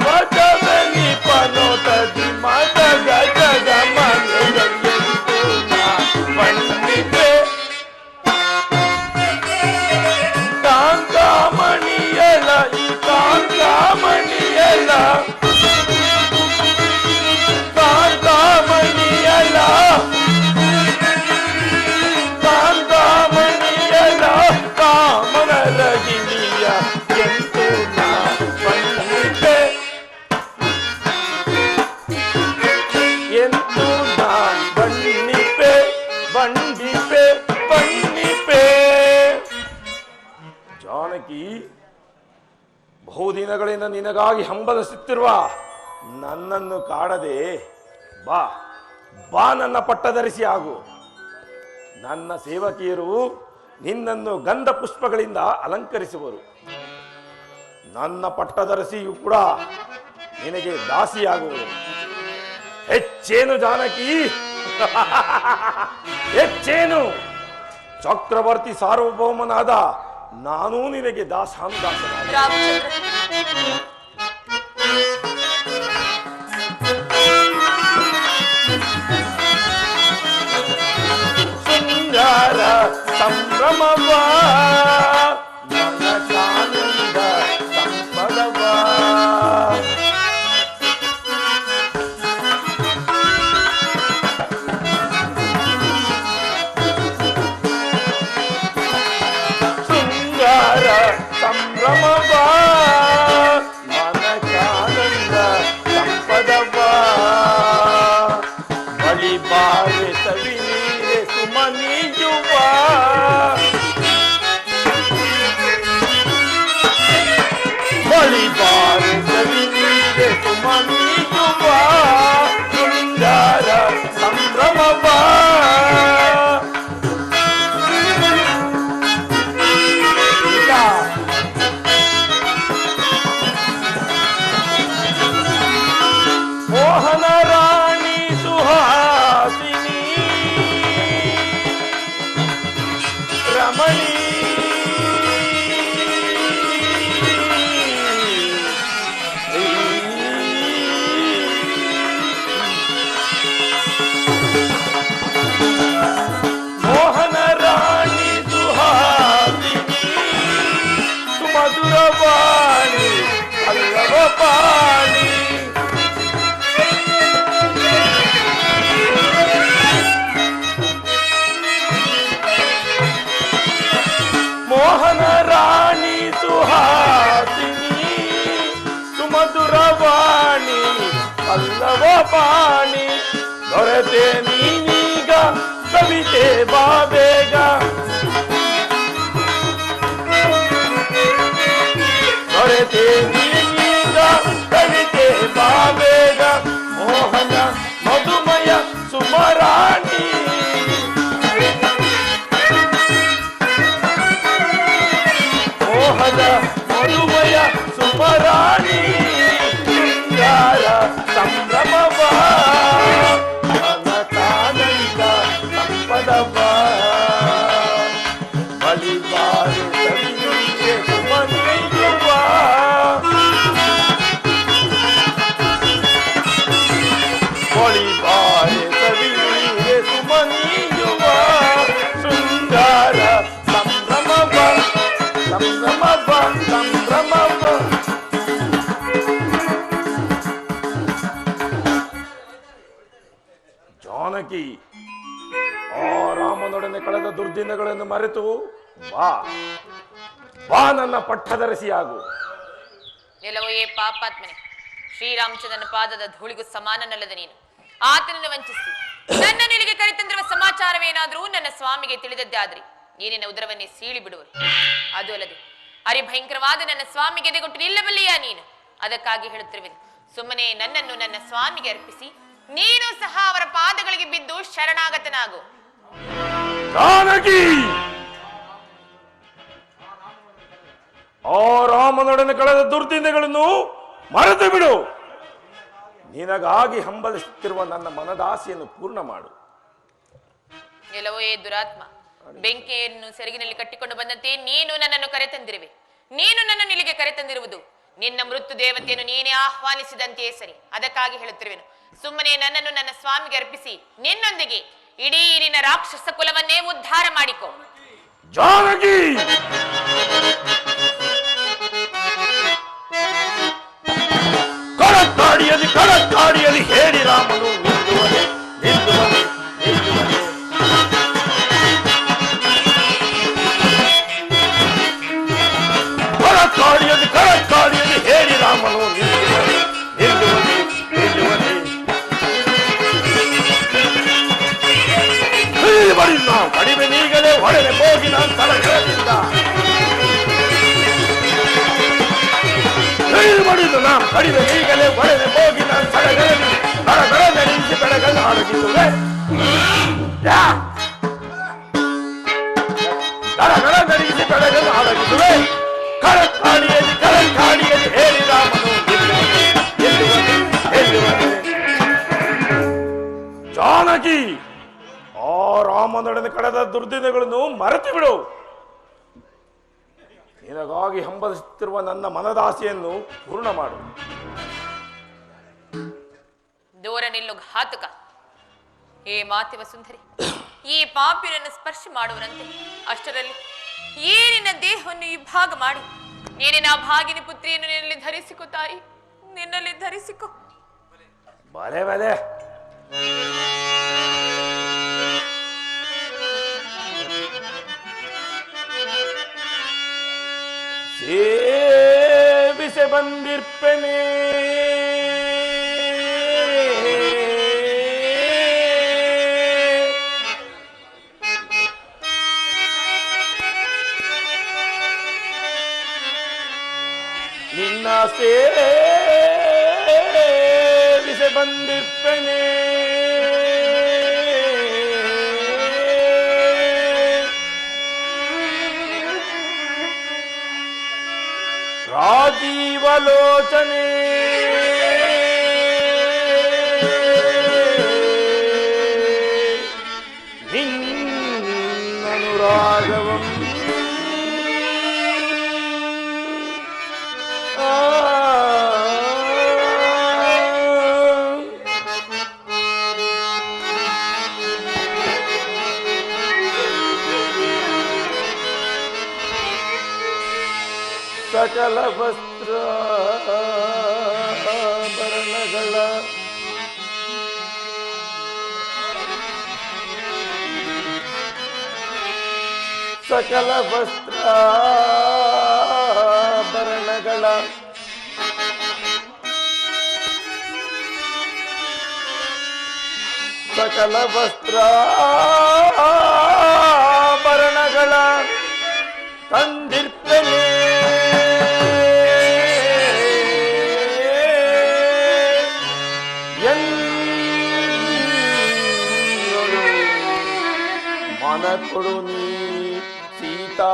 ಮದನಿ ಪನೋತದಿ ಮದ ಗಜದ ಮನೆಯಲ್ಲಿ ಬಂದಿದೆ. ಕಾಂತಮಣಿಯಲ ಈ ಕಾಂತಮಣಿಯಲ ಕಾಂತಮಣಿಯಲ ಕಾಂತಮಣಿಯಲ ಕಾಮನರಗಿಣಿಯ ಎಂದು ನಾ ಬಂದಿದ್ದೆ. ಎಂದು ನಾ ಬಂದಿಪೆ ಬಂದಿಪೆ ಬಂದಿಪೆ. ಜಾನಕಿ, ಬಹುದಿನಗಳಿಂದ ನಿನಗಾಗಿ ಹಂಬಲಿಸುತ್ತಿರುವ ನನ್ನನ್ನು ಕಾಡದೆ ಬಾ ಬಾ, ನನ್ನ ಪಟ್ಟಧರಿಸಿ ಆಗು. ನನ್ನ ಸೇವಕಿಯರು ನಿನ್ನನ್ನು ಗಂಧ ಪುಷ್ಪಗಳಿಂದ ಅಲಂಕರಿಸುವರು. ನನ್ನ ಪಟ್ಟಧರಿಸಿಯೂ ಕೂಡ ನಿನಗೆ ದಾಸಿಯಾಗುವರು. ಹೆಚ್ಚೇನು ಜಾನಕಿ, ಹೆಚ್ಚೇನು? ಚಕ್ರವರ್ತಿ ಸಾರ್ವಭೌಮನಾದ ನಾನೂ ನಿನಗೆ ದಾಸಾನುದಾಸನಾದ. ರಾಮಚಂದ್ರ, ಶೃಂಗಾರ ಸಂಭ್ರಮವ ಮನಸಾನಂದ ಸಂಪದವ ಶೃಂಗಾರ ಸಂಭ್ರಮವ ಮನಸಾನಂದ ಸಂಪದವ ಬಳಿ ಬಾರೆ ಸವಿ ನೀರೆ ಸುಮನಿಯುವ ಬಳಿ ಬಾರೆ ಸವಿ ನೀರೆ ಸುಮನಿಯುವ ಶೃಂಗಾರ ಸಂಭ್ರಮವ ವಾಣಿ ಅಲ್ಲವ ಪಾಣಿ. ಮೋಹನ ರಾಣಿ ಸುಹಾಸಿನಿ ಸುಮಧುರ ವಾಣಿ ಅಲ್ಲವ ಪಾಣಿ. ದೊರೆತೆ ನೀನೀಗ ಕವಿತೆ ಬಾ ಬೇಗ. ದೊರೆತೆ ನೀನೀಗ ಕವಿತೆ ಬಾ ಬೇಗ. ಮೋಹನ ಮಧುಮಯ ಸುಮರಾಣಿ. ಮೋಹನ ಮಧುಮಯ ಸುಮರಾಣಿ. ಶೃಂಗಾರ ಸಂಭ್ರಮವ ತಾನಂದ ಸಂಪದವ ಬಲಿಬಾರು ಸವಿನುಂಗೆ ಸುಮನೀಯುವ. ಬಲಿಬಾರೆ ಸವಿನುಂಗೆ ಸುಮನೀಯುವ. ಶೃಂಗಾರ ಸಂಭ್ರಮವ ಸಂಭ್ರಮವ ಸಂಭ್ರಮವ. ಜಾನಕಿ, ಆ ರಾಮನೊಡನೆ ಕಳೆದ ದುರ್ದಿನಗಳನ್ನು ಮರೆತು ಬಾ ಬಾ, ನನ್ನ ಪಟ್ಟಧರಿಸಿಯಾಗು. ಎಲ್ಲವೋ ಏ ಪಾಪಾತ್ಮನೆ, ಶ್ರೀರಾಮಚಂದ್ರನ ಪಾದದ ಧೂಳಿಗೂ ಸಮಾನನಲ್ಲದ ನೀನು ಆತನನ್ನು ವಂಚಿಸಿ ನನ್ನನ್ನು ಇಲ್ಲಿಗೆ ಕರೆತಂದಿರುವ ಸಮಾಚಾರವೇನಾದರೂ ನನ್ನ ಸ್ವಾಮಿಗೆ ತಿಳಿದದ್ದೇ ಆದ್ರಿ ನೀನಿನ ಉದರವನ್ನೇ ಸೀಳಿ ಬಿಡುವರು. ಅದು ಅಲ್ಲದೆ ಹರಿಭಯಂಕರವಾದ ನನ್ನ ಸ್ವಾಮಿಗೆ ಎದೆಗೊಟ್ಟು ನಿಲ್ಲಬಲ್ಲಿಯ ನೀನು. ಅದಕ್ಕಾಗಿ ಹೇಳುತ್ತಿರುವೆನು, ಸುಮ್ಮನೆ ನನ್ನನ್ನು ನನ್ನ ಸ್ವಾಮಿಗೆ ಅರ್ಪಿಸಿ ನೀನು ಸಹ ಅವರ ಪಾದಗಳಿಗೆ ಬಿದ್ದು ಶರಣಾಗತನಾಗು. ಜಾನಕಿ, ಆ ರಾಮನೊಡನೆ ಕಳೆದ ದುರ್ದಿನಗಳನ್ನು ಮರೆತು ಬಿಡು. ನಿನಗಾಗಿ ಹಂಬಲಿಸುತ್ತಿರುವ ನನ್ನ ಮನದಾಸೆಯನ್ನು ಪೂರ್ಣ ಮಾಡು. ಎಲ್ಲವೋ ಏ ದುರಾತ್ಮ, ಬೆಂಕಿಯನ್ನು ಸೆರಗಿನಲ್ಲಿ ಕಟ್ಟಿಕೊಂಡು ಬಂದಂತೆ ನೀನು ನನ್ನನ್ನು ಕರೆತಂದಿರುವೆ. ನೀನು ನನ್ನನ್ನು ಇಲ್ಲಿಗೆ ಕರೆತಂದಿರುವುದು ನಿನ್ನ ಮೃತ್ಯು ದೇವತೆಯನ್ನು ನೀನೇ ಆಹ್ವಾನಿಸಿದಂತೆಯೇ ಸರಿ. ಅದಕ್ಕಾಗಿ ಹೇಳುತ್ತಿರುವೆನು, ಸುಮ್ಮನೆ ನನ್ನನ್ನು ನನ್ನ ಸ್ವಾಮಿಗೆ ಅರ್ಪಿಸಿ ನಿನ್ನೊಂದಿಗೆ ಇಡೀ ನಿನ್ನ ರಾಕ್ಷಸ ಕುಲವನ್ನೇ ಉದ್ಧಾರ ಮಾಡಿಕೊ. ಜಾನಕಿ, ಕಳಕಾಡಿಯಲ್ಲಿ ಹೇಳಿ ರಾಮನು ನಿಲ್ಲುವನೆ ನಿಲ್ಲುವನೆ ನಿಲ್ಲುವನೆ. ಕಳಕಾಡಿಯಲ್ಲಿ ಹೇಳಿ ರಾಮನು ನಿಲ್ಲುವನೆ ನಿಲ್ಲುವನೆ ನಿಲ್ಲುವನೆ. ಬಡಿ ನಾವು ಕಡಿಮೆ ನೀಗಲೇ ಹೊಡೆದೆ ಹೋಗಿ ನಾನು ತಳಗಳದಿಂದ ಮಾಡಿದ್ದು ನಾವು ಕಡಿಮೆ ಈಗಲೇ ಹೊಡೆದೆ ಹೋಗಿ ನಾನು ತಳಗಳಲ್ಲಿ ತಳಗಳ ನಡೆಸಿ ಬೆಳಗನ್ನು ಅಡಗಿಸುವೆ. ತಳಗಳ ನಡೆಸಿ ಬೆಳಗನ್ನು ಅಡಗಿಸುವೆ. ಕಳಕಾಡಿಯಲ್ಲಿ ಹೇಳಿ ರಾಮನು ನಿಲ್ಲುವನೆ ನಿಲ್ಲುವನೆ. ಜಾನಕಿ, ಆ ರಾಮನೊಡನೆ ಕಳೆದ ದುರ್ದಿನಗಳನ್ನು ಮರೆತು ಬಿಡು. ನಿನಗಾಗಿ ಹಂಬಲಿಸುತ್ತಿರುವ ನನ್ನ ಮನದಾಸೆಯನ್ನು ಪೂರ್ಣ ಮಾಡು. ದೂರ ನಿಲ್ಲು ಘಾತಕ. ಏ ಮಾತಿವ ಸುಂದರಿ, ಈ ಪಾಪಿನನ್ನು ಸ್ಪರ್ಶ ಮಾಡುವನಂತೆ ಅಷ್ಟರಲ್ಲಿ ಈ ನಿನ್ನ ದೇಹವನ್ನು ವಿಭಾಗ ಮಾಡಿ ನೀನಿನ ಭಾಗಿನಿ ಪುತ್ರಿಯನ್ನು ನಿನ್ನಲ್ಲಿ ಧರಿಸಿಕೊ ತಾಯಿ, ನಿನ್ನಲ್ಲಿ ಧರಿಸಿಕೊ. ಬಲೆ ಬಲೆ ಸೇವಿಸೆ ಬಂದಿರ್ಪೆನೆ ನಿನ್ನ ಸೇವಿಸೆ ಬಂದಿರ್ಪೆನೆ. ರಾಜೀವಲೋಚನೆ ನಿನ್ನನುರಾಗವಂ ಸಕಲ ವಸ್ತ್ರ ಭರಣಗಳ ಸಕಲ ವಸ್ತ್ರ ಭರಣಗಳ ಸಕಲ ವಸ್ತ್ರ ಭರಣಗಳ ತಂದಿರ್ತನೆ ಮನ ಕೊಡು ನೀ ಸೀತಾ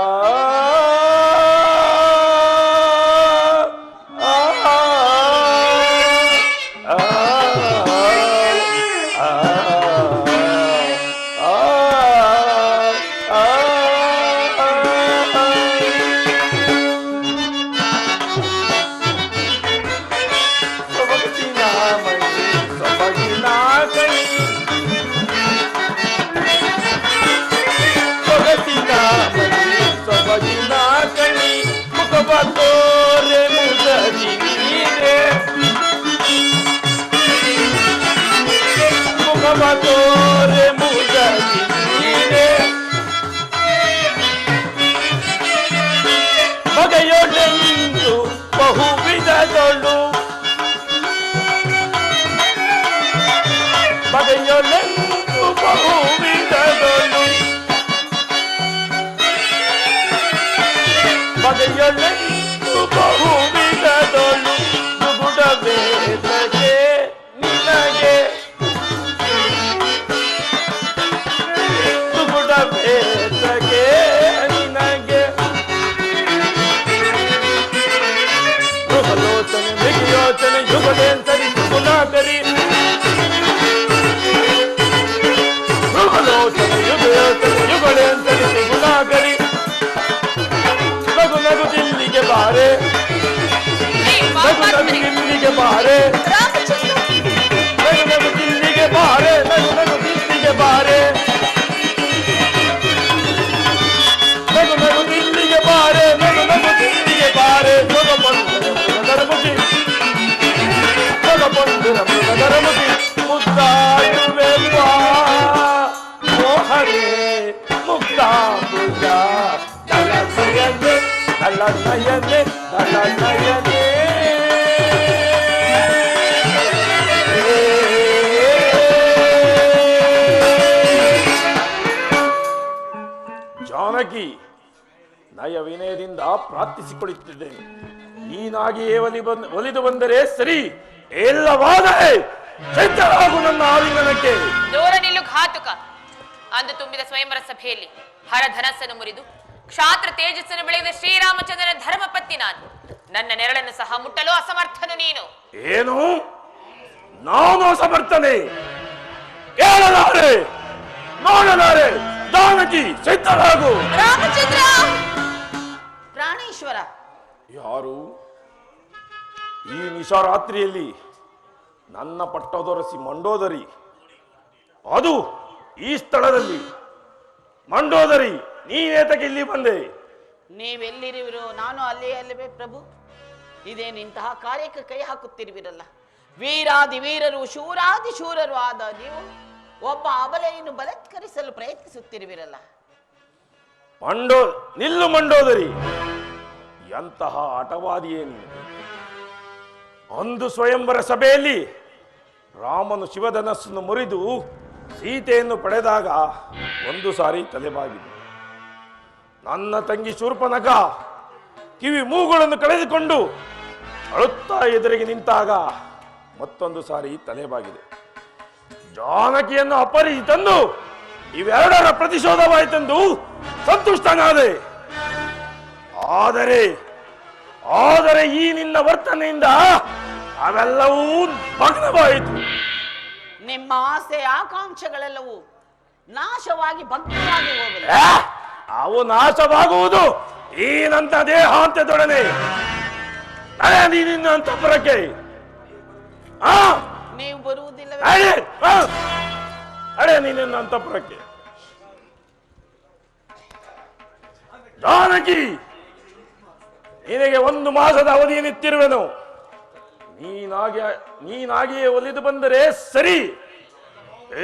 ತೋರೆ ಮುಗಿದೀನೆ ಬಗೆಯೊಡೆಂದು ಬಹುವಿಧದೊಳು ಬಗೆಯೊಡೆಂದು ಬಹುವಿಧದೊಳು ಬಗೆಯೊಡೆಂದು ಬಹುವಿಧದೊಳು ನುಗುಡಬೇದಗೆ ನಿನಗೆ ಬೇತಗೆ ನಿನಗೆ ಗೃಹಲೋಚನೆ ಮಿಗಿಯೋಚನೆ ಯುಗಲೇಂತರಿ ಗುಣಾಕರಿ ಗೃಹಲೋಚನೆ ಯುಗಯೋಚನೆ ಯುಗಲೇಂತರಿ ಗುಣಾಕರಿ ನಗು ನಗು ದಿಲ್ಲಿಗೆ ಬಾರೆ ನಗು ನಗು ದಿಲ್ಲಿಗೆ ಬಾರೆ ನಗು ನಗು ದಿಲ್ಲಿಗೆ ಬಾರೆ ನಗು ನಗು ದಿಲ್ಲಿಗೆ ಬಾರೆ ನಗು ನಗು ದಿಲ್ಲಿಗೆ ಬಾರೆ ನಗು ನಗು ದಿಲ್ಲಿಗೆ ಬಾರೆ ನಗು ಬಂಧುರಮುಖಿ ನಗು ಬಂಧುರಮುಖಿ ಮುದ್ದಾಡುವೆ ಮೋಹರೇ ಮುಕ್ತಾಂಬುಜ ದಳನಯನೆ ದಳನಯನೆ ದಳನಯನೆ ಜಾನಕಿ ನಯ ವಿನಯದಿಂದ ಪ್ರಾರ್ಥಿಸಿಕೊಳ್ಳುತ್ತಿದ್ದೇನೆ. ನೀನಾಗಿಯೇ ಒಲಿದು ಬಂದರೆ ಸರಿ, ಇಲ್ಲವಾದರೆ ಚೈತರಾಗು ನನ್ನ ಆಲಿಂಗನಕ್ಕೆ. ದೂರ ನಿಲ್ಲು ಘಾತುಕ. ಅಂದು ತುಂಬಿದ ಸ್ವಯಂವರ ಸಭೆಯಲ್ಲಿ ಹರಧನಸ್ಸನ್ನು ಮುರಿದು ಕ್ಷಾತ್ರ ತೇಜಸ್ಸನ್ನು ಬೆಳೆದ ಶ್ರೀರಾಮಚಂದ್ರನ ಧರ್ಮಪತ್ನಿ ನಾನು. ನನ್ನ ನೆರಳನ್ನು ಸಹ ಮುಟ್ಟಲು ಅಸಮರ್ಥನು ನೀನು. ಏನು? ನಾನು ಅಸಮರ್ಥನೆ? ಕೇಳಲಾರೆ, ನೋಡಲಾರೆ. ಜಾನಕಿ, ಚೈತರಾಗು. ರಾಮಚಂದ್ರ, ಪ್ರಾಣೇಶ್ವರ. ಯಾರು ಈ ನಿಶಾರಾತ್ರಿಯಲ್ಲಿ ನನ್ನ ಪಟ್ಟದೊರಸಿ ಮಂಡೋದರಿ? ಅದು ಈ ಸ್ಥಳದಲ್ಲಿ ಮಂಡೋದರಿ, ನೀನೇತಕ್ಕೆ ಇಲ್ಲಿ ಬಂದೆ? ನೀವೆಲ್ಲಿರುವಿರೋ ನಾನು ಅಲ್ಲವೇ ಪ್ರಭು. ಇದೇನಿಂತಹ ಕಾರ್ಯಕ್ಕೆ ಕೈ ಹಾಕುತ್ತಿರುವಿರಲ್ಲ. ವೀರಾದಿ ವೀರರು ಶೂರಾದಿ ಶೂರರು ಆದ ನೀವು ಒಬ್ಬ ಅಬಲೆಯನ್ನು ಬಲಾತ್ಕರಿಸಲು ಪ್ರಯತ್ನಿಸುತ್ತಿರುವಿರಲ್ಲ. ನಿಲ್ಲು ಮಂಡೋದರಿ, ಎಂತಹ ಹಠವಾದಿಯೇ ನೀನು? ಒಂದು ಸ್ವಯಂವರ ಸಭೆಯಲ್ಲಿ ರಾಮನು ಶಿವಧನಸ್ಸನ್ನು ಮುರಿದು ಸೀತೆಯನ್ನು ಪಡೆದಾಗ ಒಂದು ಸಾರಿ ತಲೆಬಾಗಿದೆ. ನನ್ನ ತಂಗಿ ಶೂರ್ಪನಖ ಕಿವಿ ಮೂಗುಗಳನ್ನು ಕಳೆದುಕೊಂಡು ಅಳುತ್ತಾ ಎದುರಿಗೆ ನಿಂತಾಗ ಮತ್ತೊಂದು ಸಾರಿ ತಲೆಬಾಗಿದೆ. ಜಾನಕಿಯನ್ನು ಅಪಹರಿಸಿ ತಂದು ಇವೆರಡರ ಪ್ರತಿಶೋಧವಾಯಿತೆಂದು ಸಂತುಷ್ಟನಾದೆ. ಆದರೆ ಈ ನಿನ್ನ ವರ್ತನೆಯಿಂದ ಅವೆಲ್ಲವೂ ಭಗ್ನವಾಯಿತು. ನಿಮ್ಮ ಆಸೆ ಆಕಾಂಕ್ಷೆಗಳೆಲ್ಲವೂ ನಾಶವಾಗಿ ಭಗ್ನವಾಗಿ ಹೋಗಲಿ. ಅವು ನಾಶವಾಗುವುದು ಈ ನನ್ನ ದೇಹಾಂತ್ಯದೊಡನೆ. ನೀನಿನ್ನ ಅಂತಃಪುರಕ್ಕೆ ನೀವು ಬರುವುದಿಲ್ಲವೇ? ನೀನಿನ್ನ ಅಂತಃಪುರಕ್ಕೆ. ಜಾನಕಿ, ನಿನಗೆ 1 ಮಾಸದ ಅವಧಿಯನ್ನಿತ್ತಿರುವೆನು. ನೀನಾಗಿಯೇ ಒಲಿದು ಬಂದರೆ ಸರಿ,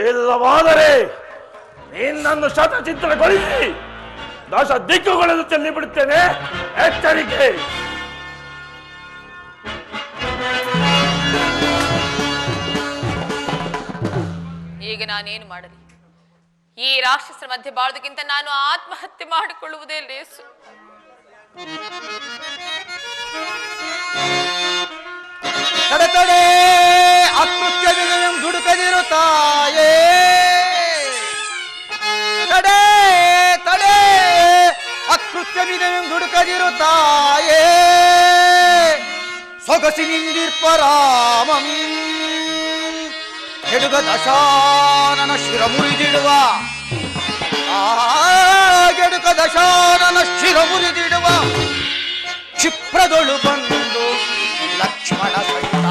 ಇಲ್ಲವಾದರೆ ನಿನ್ನನ್ನು ಶತಚಿತ್ರಗೊಳಿಸಿ 10 ದಿಕ್ಕುಗಳನ್ನು ಚೆಲ್ಲಿಬಿಡುತ್ತೇನೆ. ಎಚ್ಚರಿಕೆ. ಈಗ ನಾನೇನು ಮಾಡಲಿ? ಈ ರಾಕ್ಷಸರ ಮಧ್ಯೆ ಬಾಳುವುದಕ್ಕಿಂತ ನಾನು ಆತ್ಮಹತ್ಯೆ ಮಾಡಿಕೊಳ್ಳುವುದೇ ಲೇಸು. ತಡೆ ಅಕೃತ್ಯದಿಂದ ದುಡುಕದಿರುತ್ತಾಯೇ. ತಡೆ ಅಕೃತ್ಯವಿದ ದುಡುಕದಿರುತ್ತಾಯೇ. ಸೊಗಸಿನಿಂದಿರ್ಪರಾಮಂ ಹೆಡುಗ ದಶಾನನ ಶಿರ ಮುರಿದಿಡುವ. ಗೆಡುಕ ದಶಾನನ ಶಿರ ಮುರಿದಿಡುವ ಕ್ಷಿಪ್ರದೊಳು ಬಂದು ಲಕ್ಷ್ಮಣ ಸಹಿತ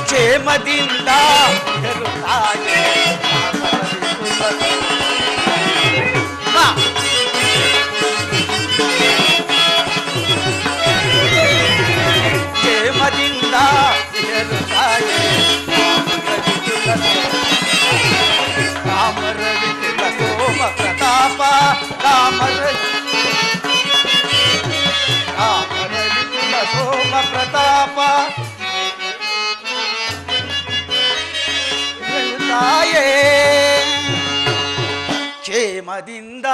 ಕ್ಷೇಮದಿಂದ ಹೆರುತ್ತಾಯೇ. ಕ್ಷೇಮದಿಂದ ಹೆರುತ್ತಾಯೇ. ರಾಮರವಿಕುಲ ಸೋಮ ಪ್ರತಾಪ. ರಾಮರವಿಕುಲ ಸೋಮ ಪ್ರತಾಪ ತಾಯೇ. ಕ್ಷೇಮದಿಂದ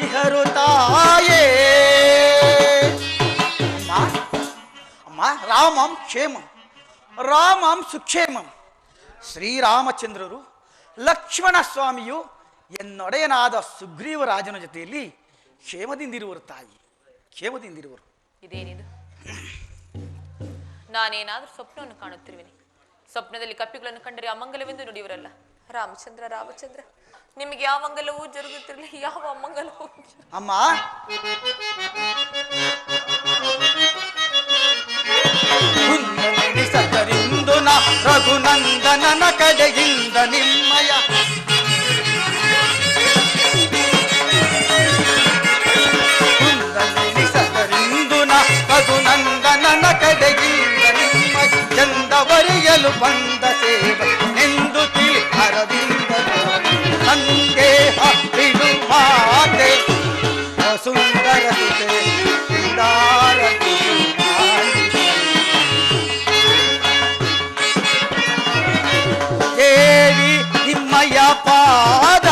ಇಹರು ತಾಯೇ. ಅಮ್ಮ ರಾಮಂ ಕ್ಷೇಮಂ ರಾಮಂ ಸುಕ್ಷೇಮಂ. ಶ್ರೀರಾಮಚಂದ್ರರು ಲಕ್ಷ್ಮಣ ಸ್ವಾಮಿಯು ಎನ್ನೊಡೆಯನಾದ ಸುಗ್ರೀವ ರಾಜನ ಜೊತೆಯಲ್ಲಿ ಕ್ಷೇಮದಿಂದಿರುವರು ತಾಯಿ, ಕ್ಷೇಮದಿಂದಿರುವರು. ಇದೇನಿದು? ನಾನೇನಾದ್ರೂ ಸ್ವಪ್ನವನ್ನು ಕಾಣುತ್ತಿರುವೆನೆ? ಸ್ವಪ್ನದಲ್ಲಿ ಕಪ್ಪಿಗಳನ್ನು ಕಂಡರೆ ಅಮಂಗಲವೆಂದು ನುಡಿಯವರಲ್ಲ. ರಾಮಚಂದ್ರ ನಿಮಗೆ ಯಾವ ಮಂಗಲವೂ ಜರುಗುತ್ತಿರಲಿ, ಯಾವ ಅಮಂಗಲವೂ. ಅಮ್ಮ ಕುಂದನೆನಿಸತರಿಂದು ನ ರಘುನಂದನನ ಕಡೆಯಿಂದ ನಿಮ್ಮಯ. ಕುಂದನೆನಿಸತರಿಂದು ನ ರಘುನಂದನನ ಕಡೆಯಿಂದ ನಿಮ್ಮಯ. ಚಂದವರಿಯಲು ಬಂದ ಸೇವ ಎಂದು ತಿಳಿ ಹರದಿಂದ ಸಂದೇಹ ಬಿಡು ಮಾತೆ. ಸುಂದರ ಸುತೆ ದೇವಿ ನಿಮ್ಮಯ ಪಾದ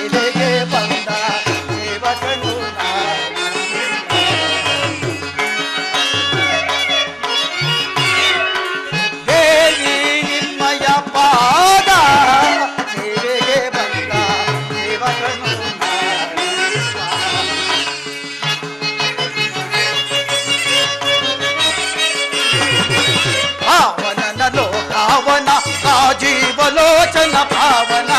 ಎಲೆಗೆ ಬಂದ ಸೇವಕನು. ದೇವಿ ನಿಮ್ಮಯ ಪಾದ ಸೇವೆಗೆ ಬಂದ ಸೇವಕನು. ಪಾವನನ ಲೋಕಾವನ ರಾಜೀವಲೋಚನ ಪಾವನ.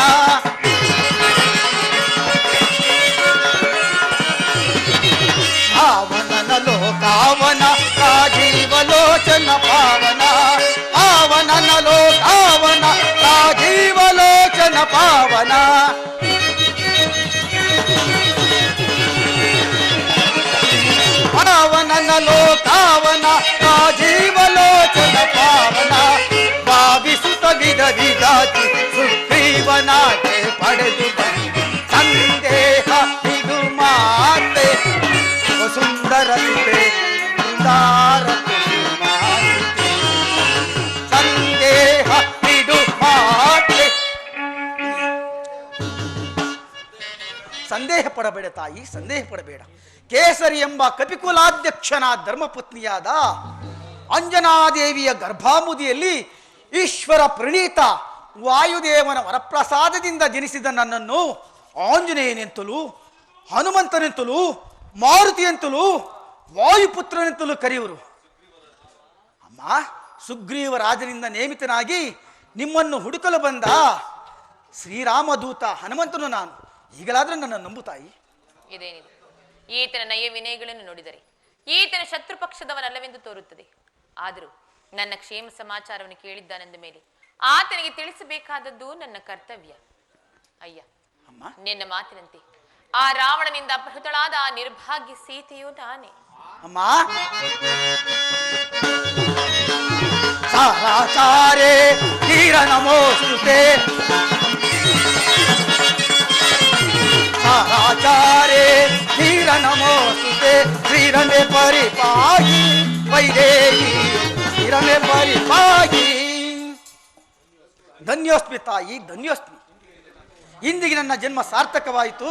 ಪಾವನನ ಲೋಕಾವನ ರಾಜೀವಲೋಚನ ಪಾವನ. ಪಾವನನ ಲೋಕಾವನ ರಾಜೀವಲೋಚನ ಪಾವನ. ಪಾವನನ ಲೋಕಾವನ ರಾಜೀವಲೋಚನ ಪಾವನ. ಭಾವಿಸುತ್ತ ವಿಧ ವಿಧಾತಿ ಸುಗ್ರೀವನಾಗೆ ಪಡೆದು ಬಂದು ಸಂದೇಹ ಇದು ಮಾತೆ. ಸುಂದರ ಸುತೆ ಸುಂದರ ಮಾತೆ. ಸಂದೇಹ ಇದು ಮಾತೆ. ಸಂದೇಹ ಪಡಬೇಡ ತಾಯಿ, ಸಂದೇಹ ಪಡಬೇಡ. ಕೇಸರಿ ಎಂಬ ಕಪಿಕುಲಾಧ್ಯಕ್ಷನ ಧರ್ಮಪತ್ನಿಯಾದ ಅಂಜನಾದೇವಿಯ ಗರ್ಭಾಮುದಿಯಲ್ಲಿ ಈಶ್ವರ ಪ್ರಣೀತ ವಾಯುದೇವನ ವರಪ್ರಸಾದದಿಂದ ಜನಿಸಿದ ನನ್ನನ್ನು ಆಂಜನೇಯನೆಂತಲೂ ಹನುಮಂತನೆಂತಲೂ ಮಾರುತಿಯಂತಲೂ ವಾಯುಪುತ್ರನೆಂತಲೂ ಕರೆಯುವರು. ಅಮ್ಮ, ಸುಗ್ರೀವ ರಾಜನಿಂದ ನೇಮಿತನಾಗಿ ನಿಮ್ಮನ್ನು ಹುಡುಕಲು ಬಂದ ಶ್ರೀರಾಮದೂತ ಹನುಮಂತನು ನಾನು. ಈಗಲಾದರೂ ನನ್ನ ನಂಬು ತಾಯಿ. ಇದೇನಿದು? ಈತನ ನಯ ವಿನಯಗಳನ್ನು ನೋಡಿದರೆ ಈತನ ಶತ್ರು ಪಕ್ಷದವನಲ್ಲವೆಂದು ತೋರುತ್ತದೆ. ಆದರೂ ನನ್ನ ಕ್ಷೇಮ ಸಮಾಚಾರವನ್ನು ಕೇಳಿದ್ದಾನೆಂದ ಮೇಲೆ ಆತನಿಗೆ ತಿಳಿಸಬೇಕಾದದ್ದು ನನ್ನ ಕರ್ತವ್ಯ. ಅಯ್ಯ, ನಿನ್ನ ಮಾತಿನಂತೆ ಆ ರಾವಣನಿಂದ ಅಪಹೃತಳಾದ ಆ ನಿರ್ಭಾಗ್ಯ ಸೀತೆಯು ನಾನೇ. ಅಮ್ಮ, ಸಾರಾಚಾರೇ ತೀರ ನಮೋಸ್ತುತೆ, ಸಾರಾಚಾರೇ ತೀರ ನಮೋಸ್ತುತೆ, ಶ್ರೀರಮೆ ಪರಿಪಾಗಿ ವೈದೇಹಿ ಶ್ರೀರಮೆ ಪರಿಪಾಗಿ. ಧನ್ಯೋಸ್ಮಿ ತಾಯಿ, ಧನ್ಯೋಸ್ಮಿ. ಇಂದಿಗೆ ನನ್ನ ಜನ್ಮ ಸಾರ್ಥಕವಾಯಿತು,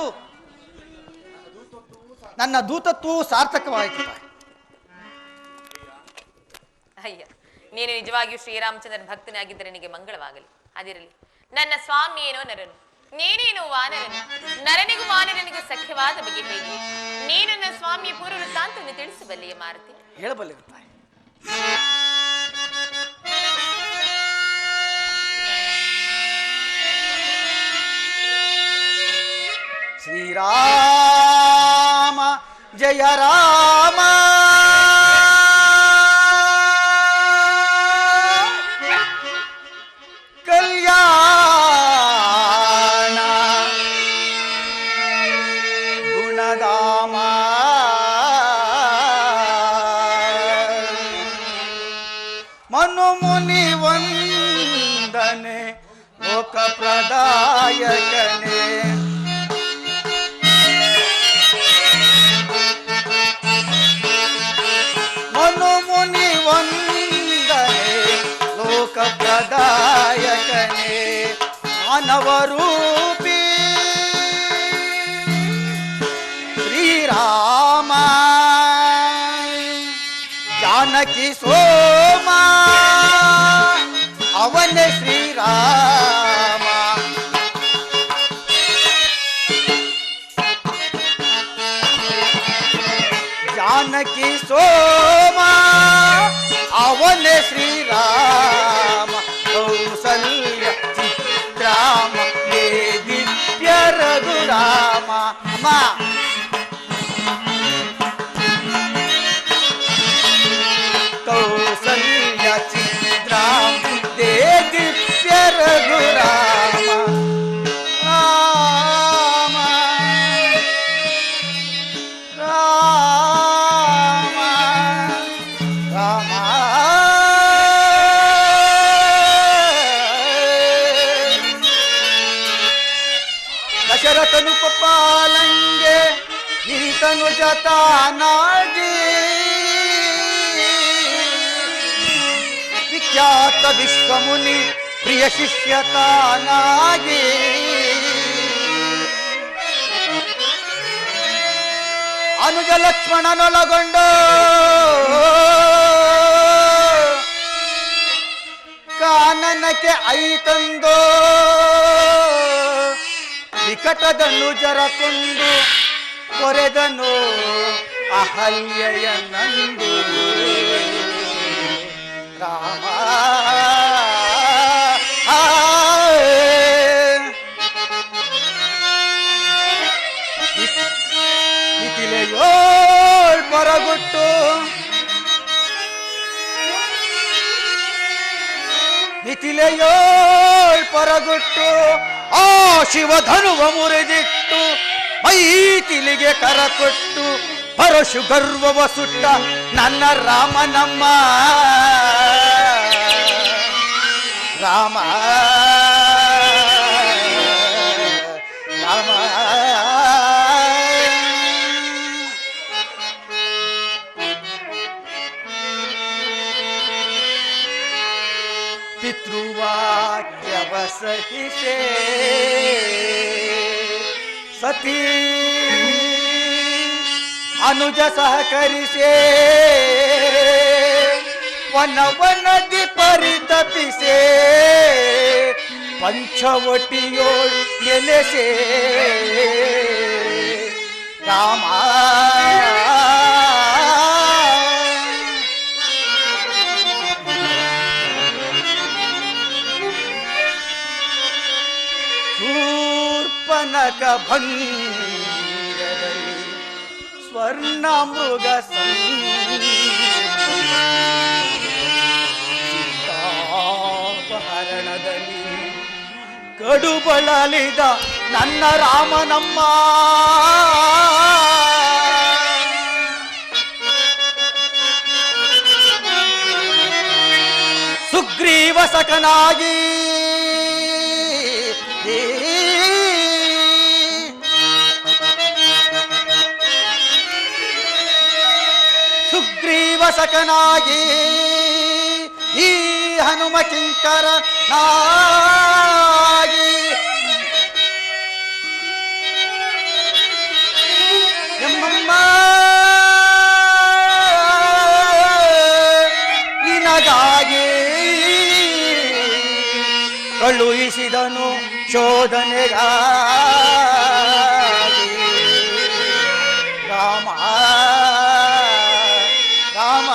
ನನ್ನ ದೂತತ್ವವು ಸಾರ್ಥಕವಾಯಿತು ತಾಯಿ. ಅಯ್ಯ, ನೀನು ನಿಜವಾಗಿಯೂ ಶ್ರೀರಾಮಚಂದ್ರನ ಭಕ್ತನಾಗಿದ್ದರೆ ನಿನಗೆ ಮಂಗಳವಾಗಲಿ. ಅದಿರಲಿ, ನನ್ನ ಸ್ವಾಮಿ ಏನೋ ನರನು, ನೀನೇನೋ ವಾನರನು. ನರನಿಗೂ ವಾನರನಿಗೂ ಸಖ್ಯವಾದ ಬಗೆ ಹೇಗೆ? ನೀನು ನನ್ನ ಸ್ವಾಮಿಯ ಪೂರ್ವ ವೃತ್ತಾಂತವನ್ನು ತಿಳಿಸಬಲ್ಲೆಯ ಮಾರುತಿ? ಹೇಳಬಲ್ಲೆ ತಾಯಿ. ಶ್ರೀರಾಮ ಜಯ ರಾಮ, ಕಲ್ಯಾಣ ಗುಣಧಾಮ, ಮನು ಮುನಿ ವಂದನೆ ಲೋಕ ಪ್ರದಾಯಕನೇ, ಮನು ಮುನಿ ವಂದನೆ ಲೋಕ ಪ್ರದಾಯಕನೇ, ಮಾನವರೂಪಿ ಶ್ರೀರಾಮ, ಜಾನಕಿ ಸೋಮ ಅವನೇ ಶ್ರೀರಾಮ. ಜಾನಕಿ ಸೋಮ ಅವನೇ ಶ್ರೀರಾಮ, ಕೌಸಲ್ಯ ಚಿತ್ರಾಮ ಹೇ ದಿವ್ಯ ರಘುರಾಮ. ಅಮ್ಮ, ಕೌಸಲ್ಯ ಚಿತ್ರಾಮ ಹೇ ದಿವ್ಯ ರಘುರಾಮ. ರಾಮ ರಾಮ ರಾಮ, ದಶರಥನು ಪಾಲಂಗೆ ಈತನು ಜತಾನಾಗಿ, ವಿಖ್ಯಾತ ವಿಶ್ವಮುನಿ ಪ್ರಿಯ ಶಿಷ್ಯತಾನಾಗಿ, ಅನುಜ ಲಕ್ಷ್ಮಣನೊಳಗೊಂಡು ಕಾನನಕ್ಕೆ ಐತಂದೋ, ವಿಕಟದನ್ನು ಜರಕೊಂಡು ಕೊರೆದನು ಅಹಲ್ಯೆಯ ನಂದು. ರಾಮ ಮಿಥಿಲೆಯೋಳ್ ಪರಗುಟ್ಟು, ಮಿಥಿಲೆಯೋಳ್ ಪರಗುಟ್ಟು ಆ ಶಿವಧನುವ ಮುರಿದಿಟ್ಟು, ಮೈತಿಲಿಗೆ ಕರಕೊಟ್ಟು ಪರಶು ಗರ್ವವ ಸುಟ್ಟ ನನ್ನ ರಾಮನಮ್ಮ. ರಾಮ ರಾಮ ಪಿತೃವಾಕ್ಯವ ಸಹಿಸೆ ಸತಿ ಅನುಜ ಸಹಕರಿಸೆ, ವನವನದಿ ಪರಿತಪಿಸೆ, ಪಂಚವಟಿಯೋಳ್ ನೆಲೆಸೆ. ರಾಮ ಶೂರ್ಪನಖ ಭಂಗದಲ್ಲಿ ಸ್ವರ್ಣ ಮೃಗ ಸೀತಾಪಹರಣದಲ್ಲಿ ಕಡುಬಳಲಿದ ನನ್ನ ರಾಮನಮ್ಮ ಸುಗ್ರೀವ ಸಖನಾಗಿ ಸುಗ್ರೀವ ಸಖನಾಗಿ ಈ ಹನುಮ ಕಿಂಕರ ನಾಗಿ ಎಮ್ಮಮ್ಮ ನಿನಗಾಗಿ ಕಳುಹಿಸಿದನು ಶೋಧನೆಗಾಗಿ ರಾಮ ರಾಮ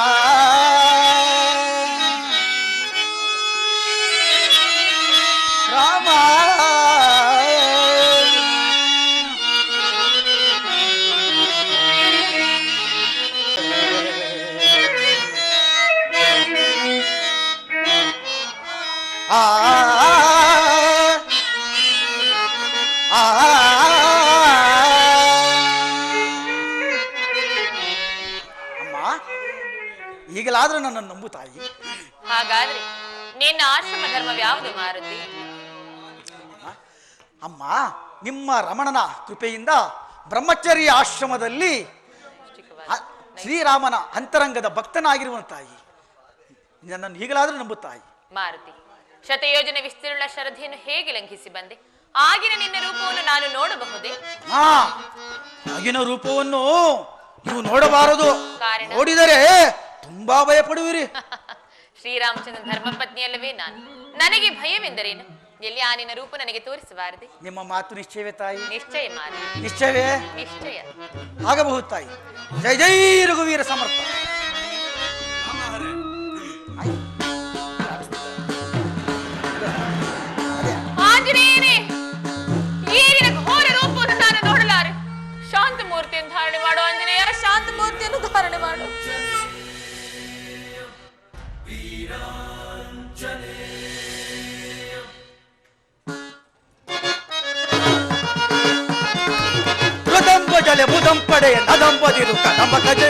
ರಾಮ ಆ ಅಮ್ಮ, ಈಗಲಾದ್ರೂ ನನ್ನನ್ನು ನಂಬು ತಾಯಿ. ಹಾಗಾದ್ರೆ ನಿನ್ನ ಆಶ್ರಮ ಧರ್ಮವ್ಯಾವುದು ಮಾರುತಿ? ಅಮ್ಮ, ನಿಮ್ಮ ರಮಣನ ಕೃಪೆಯಿಂದ ಬ್ರಹ್ಮಚರ್ಯ ಆಶ್ರಮದಲ್ಲಿ ಶ್ರೀರಾಮನ ಅಂತರಂಗದ ಭಕ್ತನಾಗಿರುವ ತಾಯಿ, ನನ್ನನ್ನು ಈಗಲಾದ್ರೂ ನಂಬು ತಾಯಿ. ಮಾರುತಿ, ಶತಯೋಜನ ವಿಸ್ತೀರ್ಣ ಶರಧಿಯನ್ನು ಹೇಗೆ ಲಂಘಿಸಿ ಬಂದೆ? ಆಗಿನ ನಿನ್ನ ರೂಪವನ್ನು ನಾನು ನೋಡಬಹುದೇ? ಆಗಿನ ರೂಪವನ್ನು ನೀವು ನೋಡಬಾರದು. ಕಾರಣ? ನೋಡಿದರೆ ತುಂಬಾ ಭಯ ಪಡುವಿರಿ. ಶ್ರೀರಾಮಚಂದ್ರ ಧರ್ಮಪತ್ನಿಯಲ್ಲವೇ ನಾನು. ನನಗೆ ಭಯವೆಂದರೇನು? ಎಲ್ಲಿ ಆ ನಿನ್ನ ರೂಪ ನನಗೆ ತೋರಿಸಬಾರದೆ? ನಿಮ್ಮ ಮಾತು ನಿಶ್ಚಯವೇ ತಾಯಿ? ನಿಶ್ಚಯ ಮಾರು. ನಿಶ್ಚಯವೇ ನಿಶ್ಚಯ ಆಗಬಹುದು ತಾಯಿ. ಜೈ ಜೈ ರಘುವೀರ ಸಮರ್ಥ. ಆಂಜನೇಯನೇ, ಈ ನಿನ್ನ ಘೋರ ರೂಪವನ್ನು ನಾನು ನೋಡಲಾರೆ. ಶಾಂತ ಮೂರ್ತಿಯನ್ನು ಧಾರಣೆ ಮಾಡು ಆಂಜನೇಯ, ಶಾಂತ ಮೂರ್ತಿಯನ್ನು ಧಾರಣೆ ಮಾಡು. ಮೃದಂಬ ಜಲೆ ಮುದಂಪಡೆಯ ನದಂಬದಿರು ಕದಂಬ ಕಜೆ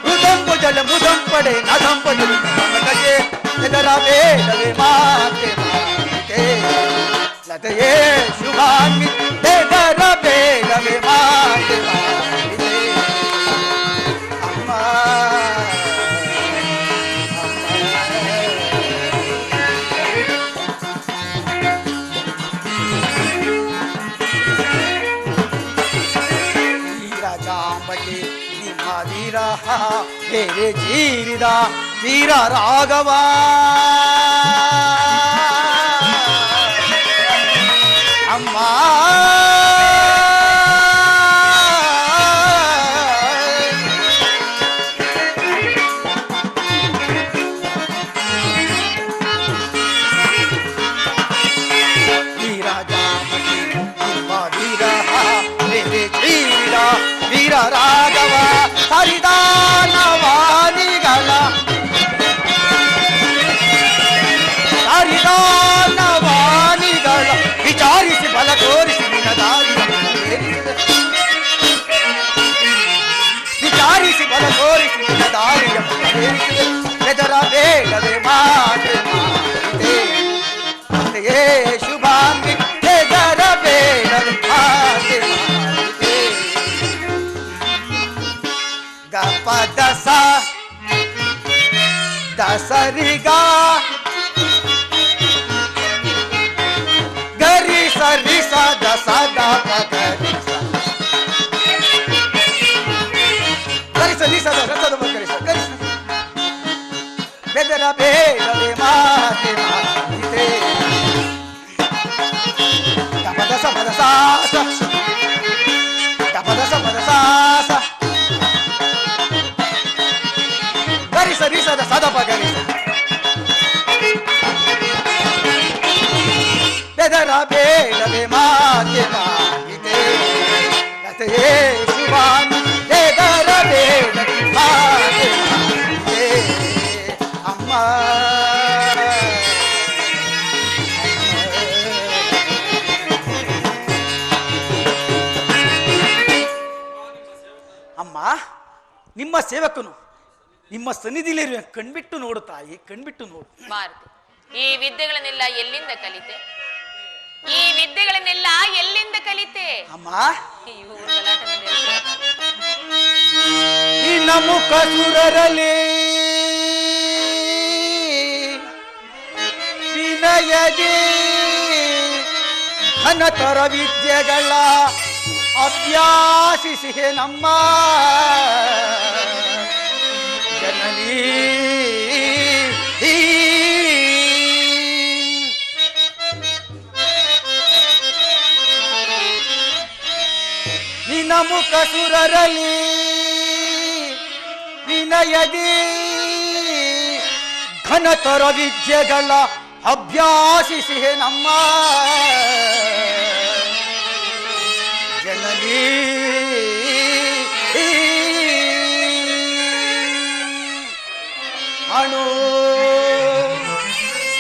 ಮೃದಂಬ ಜಲೆ ಮುದಂಪಡೆ ನದಂಬದಿರು ಕದಂಬ ಕಜೆ ಎದರ ಬೇಡವೇ ಮಾತೆ ಮಾತೆ ಲತೆಯೇ ಶುಭಾಂಗಿ ಎದರ ಬೇಡವೇ ಮಾತೆ ಮಾತೆ ಅಮ್ಮ ಜಾಂಬಗೆ ನಿಮ್ಮ ವಿರಹ ಬೇರೆ ಜೀರಿದ ವೀರ ರಾಘವ ಅಮ್ಮ ವೀರ ಜಾಂಬಗೆ ನಿಮ್ಮ ವಿರಹ ಬೇರೆ ಜೀರಿದ ವೀರ ರಾಘವ ಹರಿದಾನವಾದಿಗಳ ವಿಚಾರಿಸಿ ಬಲ ತೋರಿಸಿ ನಿನ್ನ ದಾರಿಯ ವಿಚಾರಿಸಿ ಬಲ ತೋರಿಸಿ ನಿನ್ನ ದಾರಿಯ ಎದರ ಬೇಡವೇ ಮಾತೆ ಮಾತೆಯೇ ಶುಭಾಂಗಿ ಎದರ ಬೇಡವೇ ಮಾತೆ ಗಪ ದಸ ದಸರಿಗ ಗರಿ ಸರಿ ಸದ ಸದ ಪಗರಿ ಗರಿ ಸರಿ ಸದ ರಸದ ಪಗರಿ ಗರಿ ಬೆದರ ಬೇಡವೇ ಮಾತೆ ಮಾತೆ ಗಪದಸ ಪದಸಾಸ ಗಪದಸ ಪದಸಾಸ ಗರಿ ಸರಿ ಸದ ಸದ ಪಗರಿ ಬೆದರ ಬೇಡವೇ ಮಾತೆ ಮಾತೆ ಹೇ ಶಿವಾನಿ ಹೆದರ ಬೇಡ ಅಮ್ಮ. ಅಮ್ಮ, ನಿಮ್ಮ ಸೇವಕನು ನಿಮ್ಮ ಸನ್ನಿಧಿಲಿರುವ ಕಣ್ಬಿಟ್ಟು ನೋಡು ತಾಯಿ, ಕಣ್ಬಿಟ್ಟು ನೋಡು. ಮಾರುತಿ, ಈ ವಿದ್ಯೆಗಳನ್ನೆಲ್ಲ ಎಲ್ಲಿಂದ ಕಲಿತೆ? ಈ ವಿದ್ಯೆಗಳನ್ನೆಲ್ಲ ಎಲ್ಲಿಂದ ಕಲಿತೆ? ಅಮ್ಮ, ಇವು ಗಲಾಟೆಗಳನ್ನೆಲ್ಲ ನಿನ್ನ ಮುಖ ಸುರರಲಿ ವಿನಯದಿ ಘನತರ ವಿದ್ಯೆಗಳ ಅಭ್ಯಾಸಿಸಿಹೆ ನಮ್ಮ ಜನನೀ. ನಿನ್ನ ಮುಖ ಸುರರಲಿ ವಿನಯದಿ ಘನತರ ವಿದ್ಯೆಗಳ ಅಭ್ಯಾಸಿಸಿಹೆ ನಮ್ಮ ಜನನೀ. ಅಣು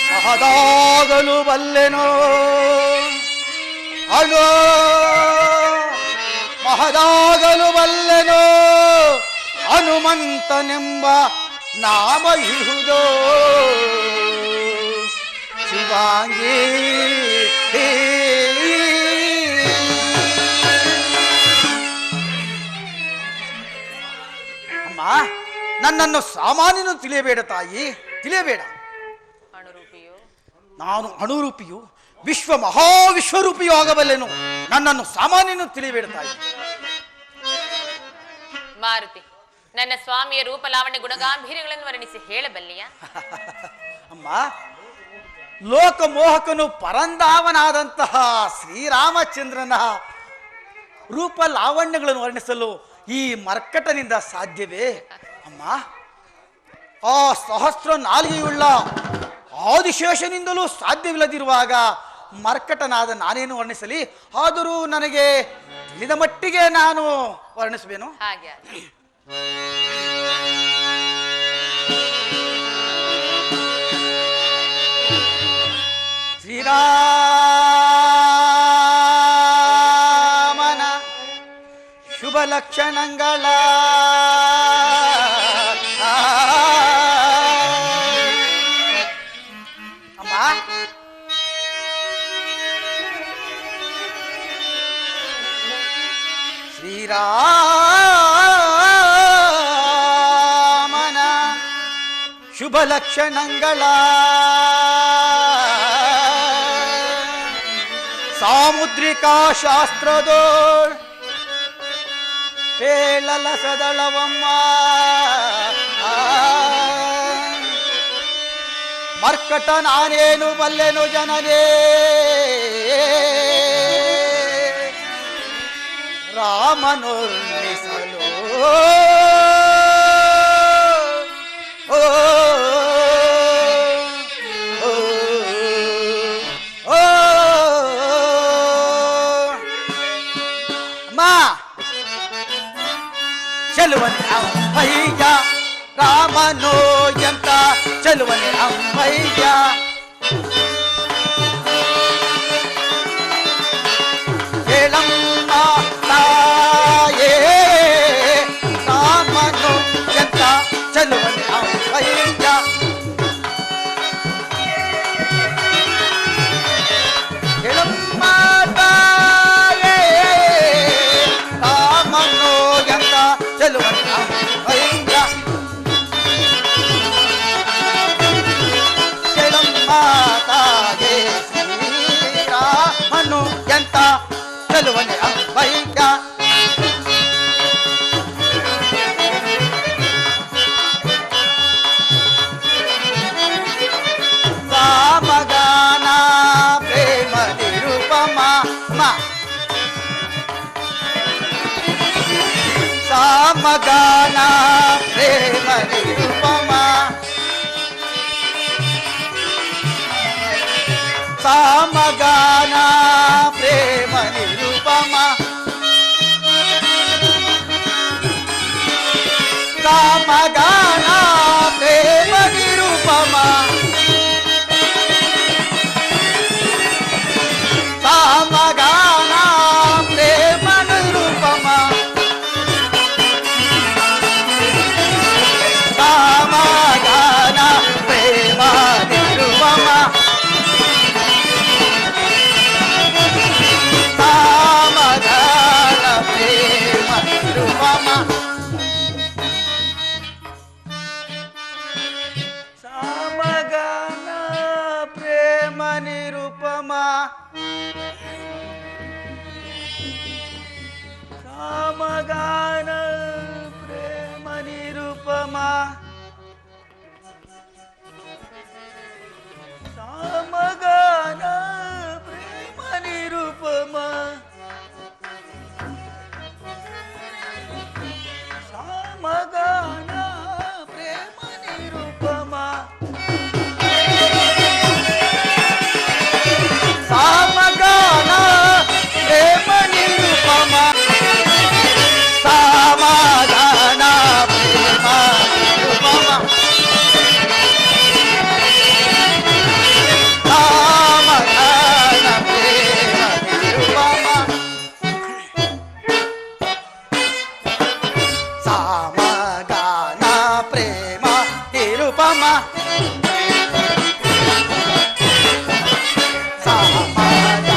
ಮಹದಾಗಲು ಬಲ್ಲೆನೋ, ಅಣು ಮಹದಾಗಲು ಬಲ್ಲೆನೋ, ಹನುಮಂತನೆಂಬ ನಾಮ ಇಹುದೋ ಶಿವಾಂಗಿ. ಅಮ್ಮ, ನನ್ನನ್ನು ಸಾಮಾನ್ಯನು ತಿಳಿಯಬೇಡ ತಾಯಿ, ತಿಳಿಯಬೇಡ. ಅಣುರೂಪಿಯೋ? ನಾನು ಅಣುರೂಪಿಯು, ಮಹಾವಿಶ್ವರೂಪಿಯೂ ಆಗಬಲ್ಲೆನು. ನನ್ನನ್ನು ಸಾಮಾನ್ಯನು ತಿಳಿಯಬೇಡ ತಾಯಿ. ಮಾರುತಿ, ನನ್ನ ಸ್ವಾಮಿಯ ರೂಪ ಲಾವಣ್ಯ ಗುಣಗಾಂಭೀರ್ಯಗಳನ್ನು ವರ್ಣಿಸಿ ಹೇಳಬಲ್ಲಿಯ? ಅಮ್ಮ, ಲೋಕಮೋಹಕನು ಪರಂಧಾವನಾದಂತಹ ಶ್ರೀರಾಮಚಂದ್ರನ ರೂಪ ಲಾವಣ್ಯಗಳನ್ನು ವರ್ಣಿಸಲು ಈ ಮರ್ಕಟನಿಂದ ಸಾಧ್ಯವೇ? ಅಮ್ಮ, ಆ ಸಹಸ್ರ ನಾಲಿಗೆಯುಳ್ಳ ಆದಿಶೇಷನಿಂದಲೂ ಸಾಧ್ಯವಿಲ್ಲದಿರುವಾಗ ಮರ್ಕಟನಾದ ನಾನೇನು ವರ್ಣಿಸಲಿ? ಆದರೂ ನನಗೆ ತಿಳಿದ ಮಟ್ಟಿಗೆ ನಾನು ವರ್ಣಿಸುವೆನು. ಹಾಗೆ ಶ್ರೀರಾಮನ ಶುಭ ಲಕ್ಷಣಗಳ ಅಮ್ಮ, ಶ್ರೀರಾಮನ ಶುಭ ಲಕ್ಷಣಗಳ ಸಾಮುದ್ರಿಕಾ ಶಾಸ್ತ್ರದೋ ಹೇಳಲ ಸದಳವಮ್ಮ. ಮರ್ಕಟ ನಾನೇನು ಬಲ್ಲೆನು ಜನನೇ, ರಾಮನುರ್ಣಿಸಲು ಓ ಚಲುವನೆ ಅಮ್ಮಯ್ಯ ರಾಮನೋ ಎಂತ ಚಲುವನೆ ಅಮ್ಮಯ್ಯ. ಹೇಳಮ್ಮ ತಾಯೇ ರಾಮನೋ ಎಂತ ಚಲುವನೆ ಅಮ್ಮಯ್ಯ. ಹೇಳಮ್ಮ ತಾಯೇ ರಾಮನೋ ಎಂತ ಚಲುವನೆ ಅಮ್ಮಯ್ಯ. ಹೇಳಮ್ಮ ತಾಯೇ ಶ್ರೀರಾಮನು ಎಂತ ಚಲುವನೆ ಅಮ್ಮಯ್ಯ. ಸಾಮಗಾನ ಪ್ರೇಮ ನಿರುಪಮ ಸಾಮಗಾನ ಪ್ರೇಮ ನಿರುಪಮ ಸಾಮಗಾನ ಪ್ರೇಮ ನಿರುಪಮ ಸಾಮಗಾನ ಪ್ರೇಮ ನಿರುಪಮ ಸಾಮಗಾನ ಪ್ರೇಮ ನಿರುಪಮ ಸಾಮಗಾನ ಪ್ರೇಮ ನಿರುಪಮ ಸಾಮಗಾನ ಪ್ರೇಮ ನಿರುಪಮ ಸಾಮಗಾನ ಪ್ರೇಮ ನಿರುಪಮ ಸಾಮಗಾನ ಪ್ರೇಮ ನಿರುಪಮ ಸಾಮಗಾನ ಪ್ರೇಮ ನಿರುಪಮ ಸಾಮಗಾನ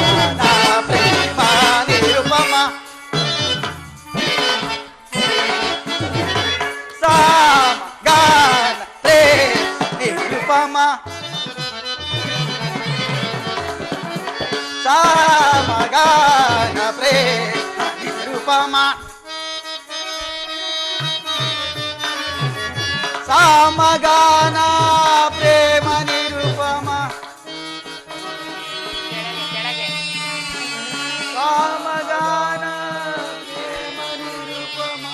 ಪ್ರೇಮ ನಿರುಪಮ ಸಾಮಗಾನ ಪ್ರೇಮ ನಿರುಪಮ ಸಾಮಗಾನ ಪ್ರೇಮ ನಿರುಪಮ ಸಾಮಗಾನ ಪ್ರೇಮ ನಿರುಪಮ ಸಾಮಗಾನ ಪ್ರೇಮ ನಿರುಪಮ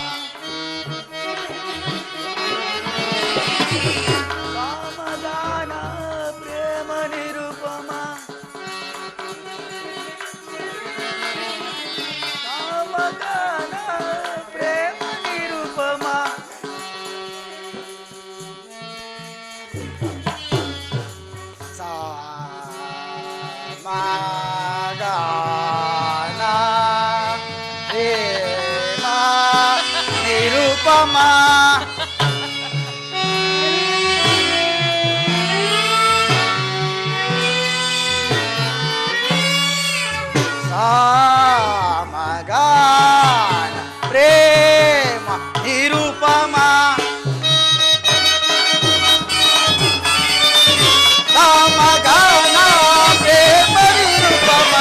ಸಾಮಗಾನ ಪ್ರೇಮ ನಿರುಪಮ ಸಾಮಗಾನ ಪ್ರೇಮ ನಿರುಪಮ ಸಾಮಗಾನ ಪ್ರೇಮ ನಿರುಪಮ ಸಾಮಗಾನ ಪ್ರೇಮ ನಿರುಪಮ ಸಾಮಗಾನ ಪ್ರೇಮ ನಿರುಪಮ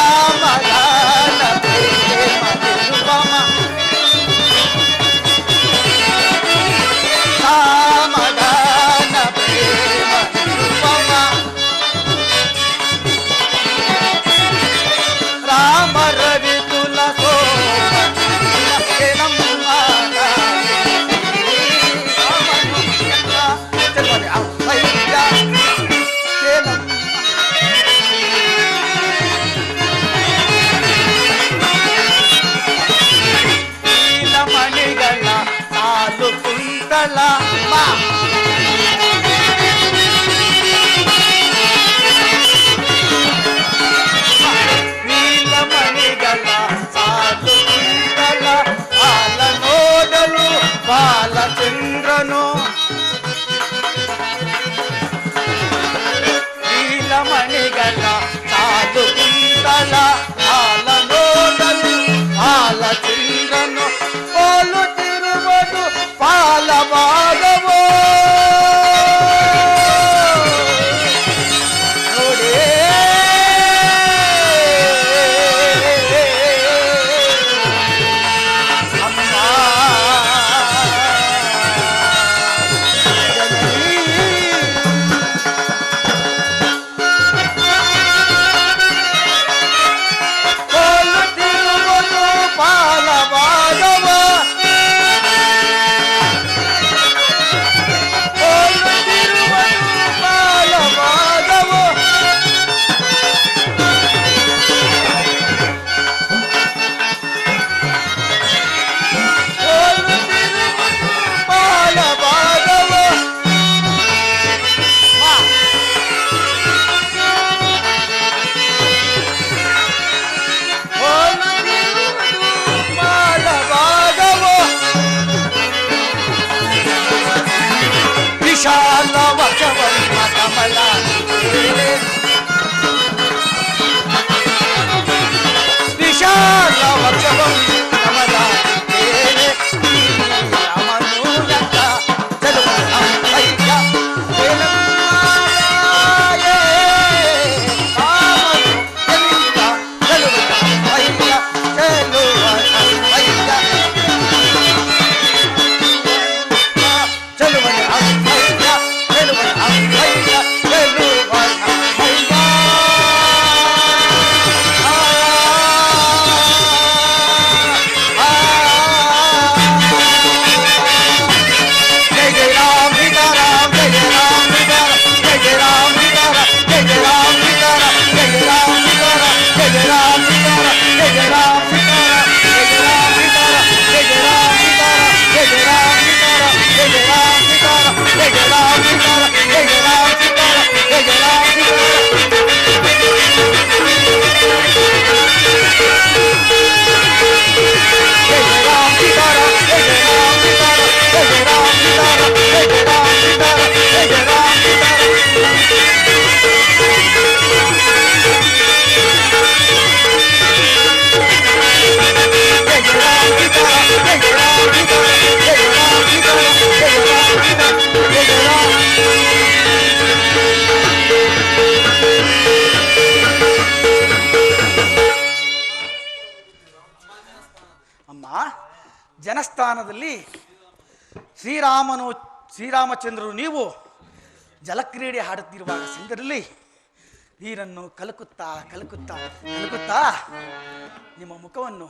ಸಾಮಗಾನ ಪ್ರೇಮ ಜನಸ್ಥಾನದಲ್ಲಿ ಶ್ರೀರಾಮಚಂದ್ರರು ನೀವು ಜಲಕ್ರೀಡೆ ಆಡುತ್ತಿರುವಾಗ ಸಂದರ್ಭದಲ್ಲಿ ನೀರನ್ನು ಕಲಕುತ್ತಾ ನಿಮ್ಮ ಮುಖವನ್ನು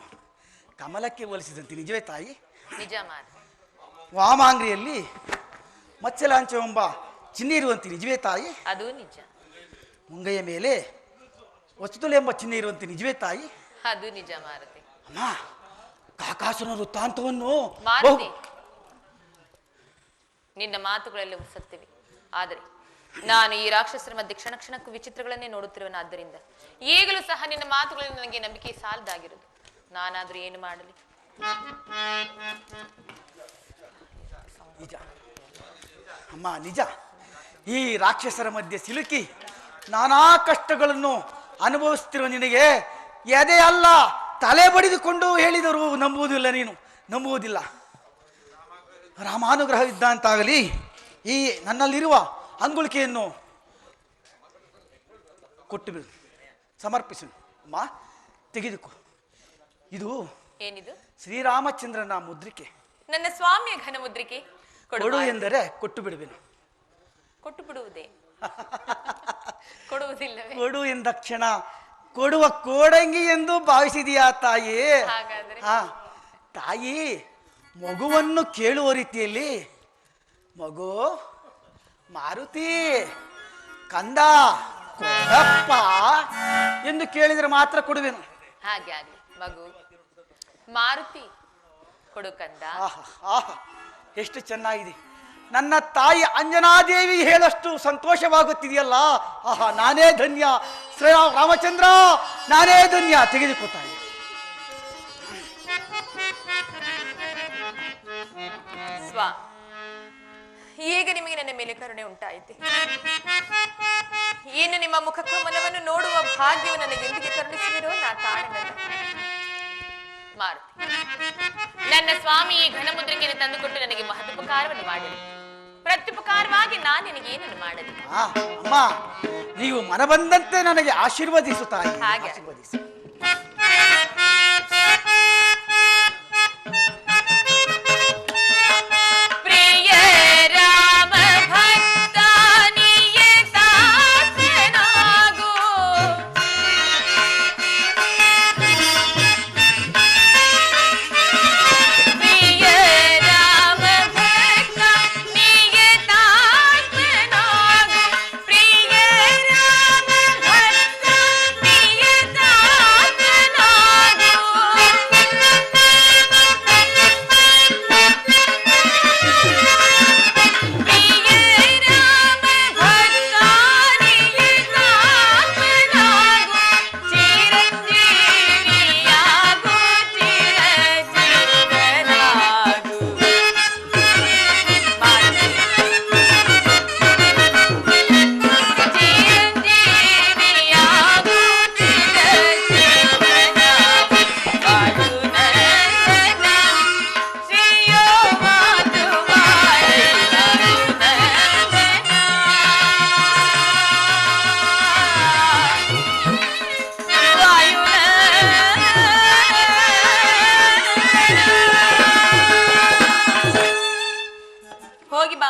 ಕಮಲಕ್ಕೆ ಹೋಲಿಸಿದಂತೆ ನಿಜವೇ ತಾಯಿ? ನಿಜ ಮಾರುತಿ. ವಾಮಾಂಗ್ರಿಯಲ್ಲಿ ಮಚ್ಚಲಾಂಚವೆಂಬ ಚಿಹ್ನೆ ಇರುವಂತೆ ನಿಜವೇ ತಾಯಿ? ಅದು ನಿಜ. ಮುಂಗೈಯ ಮೇಲೆ ವಸ್ತುಲೆ ಎಂಬ ಚಿಹ್ನೆ ಇರುವಂತೆ ನಿಜವೇ ತಾಯಿ? ಅದು ನಿಜ ಮಾರುತಿ. ಅಮ್ಮ, ಕಾಕಾಸುರನ ವೃತ್ತಾಂತವನ್ನು ಮಾರುತಿ, ನಿನ್ನ ಮಾತುಗಳೆಲ್ಲವೂ ಸತ್ಯವೇ. ಆದರೆ ನಾನು ಈ ರಾಕ್ಷಸರ ಮಧ್ಯೆ ಕ್ಷಣ ಕ್ಷಣಕ್ಕೂ ವಿಚಿತ್ರಗಳನ್ನೇ ನೋಡುತ್ತಿರುವನಾದ್ದರಿಂದ ಈಗಲೂ ಸಹ ನಿನ್ನ ಮಾತುಗಳಲ್ಲಿ ನನಗೆ ನಂಬಿಕೆ ಸಾಲದಾಗಿರುವುದು. ನಾನಾದ್ರೂ ಏನು ಮಾಡಲಿ? ನಿಜ ಅಮ್ಮ, ನಿಜ. ಈ ರಾಕ್ಷಸರ ಮಧ್ಯೆ ಸಿಲುಕಿ ನಾನಾ ಕಷ್ಟಗಳನ್ನು ಅನುಭವಿಸುತ್ತಿರುವ ನಿನಗೆ ಎದೆ ಅಲ್ಲ ತಲೆ ಬಡಿದುಕೊಂಡು ಹೇಳಿದರು ನಂಬುವುದಿಲ್ಲ. ರಾಮಾನುಗ್ರಹವಿದ್ದ ಅಂತಾಗಲಿ ಈ ನನ್ನಲ್ಲಿರುವ ಅಂಗುಳಿಕೆಯನ್ನು ಕೊಟ್ಟು ಬಿಡು, ಸಮರ್ಪಿಸು. ಅಮ್ಮ, ತೆಗೆದುಕೋ. ಇದು ಏನಿದು? ಶ್ರೀರಾಮಚಂದ್ರನ ಮುದ್ರಿಕೆ. ನನ್ನ ಸ್ವಾಮಿಯ ಘನ ಮುದ್ರಿಕೆ. ಕೊಡು ಎಂದರೆ ಕೊಟ್ಟು ಬಿಡುವೆನು. ಕೊಟ್ಟು ಬಿಡುವುದೇ? ಕೊಡುವುದಿಲ್ಲವೇ? ಕೊಡು ಎಂದ ಕ್ಷಣ ಕೊಡುವ ಕೋಡಂಗಿ ಎಂದು ಭಾವಿಸಿದೀಯಾ ತಾಯಿ? ಹಾಗಾದ್ರೆ ತಾಯಿ ಮಗುವನ್ನು ಕೇಳುವ ರೀತಿಯಲ್ಲಿ, ಮಗು ಮಾರುತಿ ಕಂದ ಕೊಡಪ್ಪ ಎಂದು ಕೇಳಿದರೆ ಮಾತ್ರ ಕೊಡುವೆನು. ಹಾಗೆ ಆಗ್ಲಿ. ಮಗು ಮಾರುತಿ ಕೊಡು ಕಂದ. ಆಹಾ, ಎಷ್ಟು ಚೆನ್ನಾಗಿದೆ. ನನ್ನ ತಾಯಿ ಅಂಜನಾದೇವಿ ಹೇಳಷ್ಟು ಸಂತೋಷವಾಗುತ್ತಿದೆಯಲ್ಲ. ಆಹಾ, ನಾನೇ ಧನ್ಯ. ರಾಮಚಂದ್ರ, ನಾನೇ ಧನ್ಯ. ತೆಗೆದುಕೊತಾಯಿ. ಸ್ವಾ, ಈಗ ನಿಮಗೆ ನನ್ನ ಮೇಲೆ ಕರುಣೆ ಉಂಟಾಯಿತು. ಇನ್ನು ನಿಮ್ಮ ಮುಖ ಕಮಲವನ್ನು ನೋಡುವ ಭಾಗ್ಯವನ್ನು ನನಗೆ ಎಂದಿಗೆ ಕರುಣಿಸುವಿರೋ ನಾ ಕಾಣಲ್ಲ. ಮಾರುತಿ, ನನ್ನ ಸ್ವಾಮಿ ಈ ಘನ ಮುದ್ರಿಕೆಯನ್ನು ತಂದುಕೊಟ್ಟು ನನಗೆ ಮಹದುಪಕಾರವನ್ನು ಮಾಡಲಿ. ಪ್ರತ್ಯುಪಕಾರವಾಗಿ ನಾನು ನಿನಗೆ ಏನನ್ನು ಮಾಡಲಿ? ಅಮ್ಮ, ನೀವು ಮನ ಬಂದಂತೆ ನನಗೆ ಆಶೀರ್ವದಿಸು ತಾಯಿ. ಹಾಗೆ ಆಶೀರ್ವದಿಸು.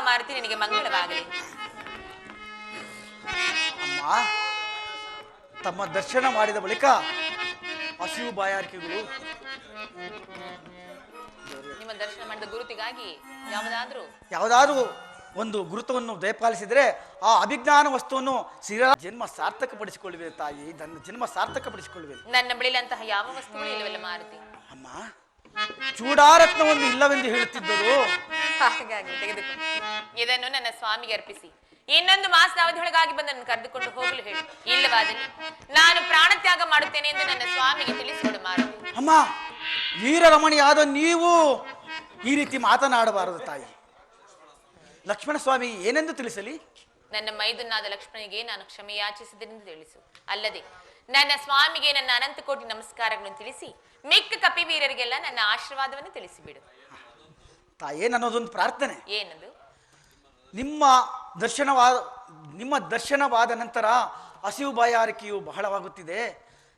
ಮಾರುತಿ, ನಿನಗೆ ಮಂಗಳವಾಗಲಿ. ಅಮ್ಮ, ತಮ್ಮ ದರ್ಶನ ಮಾಡಿದ ಬಳಿಕ ಹಸಿವು ಬಾಯಾರಿಕೆಗಳು. ನಿಮ್ಮ ದರ್ಶನ ಮಾಡಿದ ಗುರುತಿಗಾಗಿ ಯಾವುದಾದ್ರೂ ಒಂದು ಗುರುತವನ್ನು ದಯಪಾಲಿಸಿದರೆ ಆ ಅಭಿಜ್ಞಾನ ವಸ್ತುವನ್ನು ಜನ್ಮ ಸಾರ್ಥಕಪಡಿಸಿಕೊಳ್ಳುವೆ ತಾಯಿ. ನನ್ನ ಜನ್ಮ ಸಾರ್ಥಕಪಡಿಸಿಕೊಳ್ಳುವೆ. ನನ್ನ ಬಳಿಲಂತಹ ಯಾವ ವಸ್ತುಗಳು ಇಲ್ಲವಲ್ಲ ಮಾರುತಿ. ಅಮ್ಮ, ಚೂಡಾರತ್ನವನ್ನು ಇಲ್ಲವೆಂದು ಹೇಳುತ್ತಿದ್ದರು. ಹಾಗಾಗಿ ತೆಗೆದುಕೊ. ಇದನ್ನು ನನ್ನ ಸ್ವಾಮಿಗೆ ಅರ್ಪಿಸಿ ಇನ್ನೊಂದು ಮಾಸದ ಅವಧಿಯೊಳಗಾಗಿ ಬಂದು ನನ್ನ ಕರೆದುಕೊಂಡು ಹೋಗಲು ಹೇಳಿ. ಇಲ್ಲವಾದಲ್ಲಿ ನಾನು ಪ್ರಾಣ ತ್ಯಾಗ ಮಾಡುತ್ತೇನೆ ಎಂದು ನನ್ನ ಸ್ವಾಮಿಗೆ ತಿಳಿಸಿಕೊಡು ಮಾರುತಿ. ಅಮ್ಮ, ವೀರರಮಣಿಯಾದ ನೀವು ಈ ರೀತಿ ಮಾತನಾಡಬಾರದು ತಾಯಿ. ಲಕ್ಷ್ಮಣ ಸ್ವಾಮಿ ಏನೆಂದು ತಿಳಿಸಲಿ? ನನ್ನ ಮೈದುನಾದ ಲಕ್ಷ್ಮಣಿಗೆ ನಾನು ಕ್ಷಮೆ ಯಾಚಿಸಿದೆಂದು ತಿಳಿಸು. ಅಲ್ಲದೆ ನನ್ನ ಸ್ವಾಮಿಗೆ ನನ್ನ ಅನಂತ ಕೋಟಿ ನಮಸ್ಕಾರಗಳನ್ನು ತಿಳಿಸಿ ಮಿಕ್ಕ ಕಪಿವೀರರಿಗೆಲ್ಲ ನನ್ನ ಆಶೀರ್ವಾದವನ್ನು ತಿಳಿಸಿಬಿಡು. ತಾಯೇ, ನನ್ನದೊಂದು ಪ್ರಾರ್ಥನೆ. ಏನದು? ನಿಮ್ಮ ದರ್ಶನವಾದ ನಂತರ ಹಸಿವು ಬಾಯಾರಿಕೆಯು ಬಹಳವಾಗುತ್ತಿದೆ.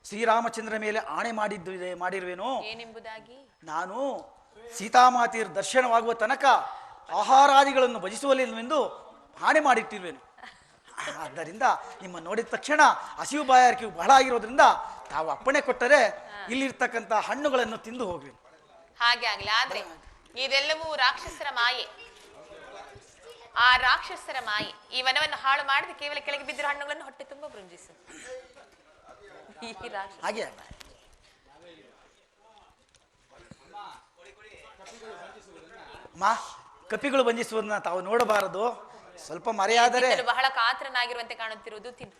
ಶ್ರೀರಾಮಚಂದ್ರ ಮೇಲೆ ಆಣೆ ಮಾಡಿರುವೇನು. ಏನೆಂಬುದಾಗಿ? ನಾನು ಸೀತಾಮಾತೆಯರ ದರ್ಶನವಾಗುವ ತನಕ ಆಹಾರಾದಿಗಳನ್ನು ಭಜಿಸುವಲ್ಲಿಲ್ಲವೆಂದು ಹಾನಿ ಮಾಡಿಟ್ಟಿರುವೆನು. ಆದ್ದರಿಂದ ನಿಮ್ಮ ನೋಡಿದ ತಕ್ಷಣ ಹಸಿವು ಬಾಯಾರಿಕೆಯು ಬಹಳ ಆಗಿರೋದ್ರಿಂದ ತಾವು ಅಪ್ಪಣೆ ಕೊಟ್ಟರೆ ಇಲ್ಲಿರ್ತಕ್ಕಂಥ ಹಣ್ಣುಗಳನ್ನು ತಿಂದು ಹೋಗ್ಬೇಕು. ಹಾಗೆ ಆಗ್ಲಿ. ಆದ್ರೆ ಇದೆಲ್ಲವೂ ರಾಕ್ಷಸರ ಮಾಯೆ. ಆ ರಾಕ್ಷಸರ ಮಾಯೆ ಈ ವನವನ್ನು ಹಾಳು ಮಾಡದೆ ಕೇವಲ ಕೆಳಗೆ ಬಿದ್ದಿರೋ ಹಣ್ಣುಗಳನ್ನು ಹೊಟ್ಟೆ ತುಂಬಾ ಬೃಂಜಿಸು. ಈ ರಾಕ್ಷಸ ಹಾಗೆ ಮಾ ಕಪಿಗಳು ಬಂಧಿಸುವುದನ್ನ ತಾವು ನೋಡಬಾರದು. ಸ್ವಲ್ಪ ಮರೆಯಾದರೆ ಬಹಳ ಕಾತರನಾಗಿರುವಂತೆ ಕಾಣುತ್ತಿರುವುದು. ತಿನ್ನು.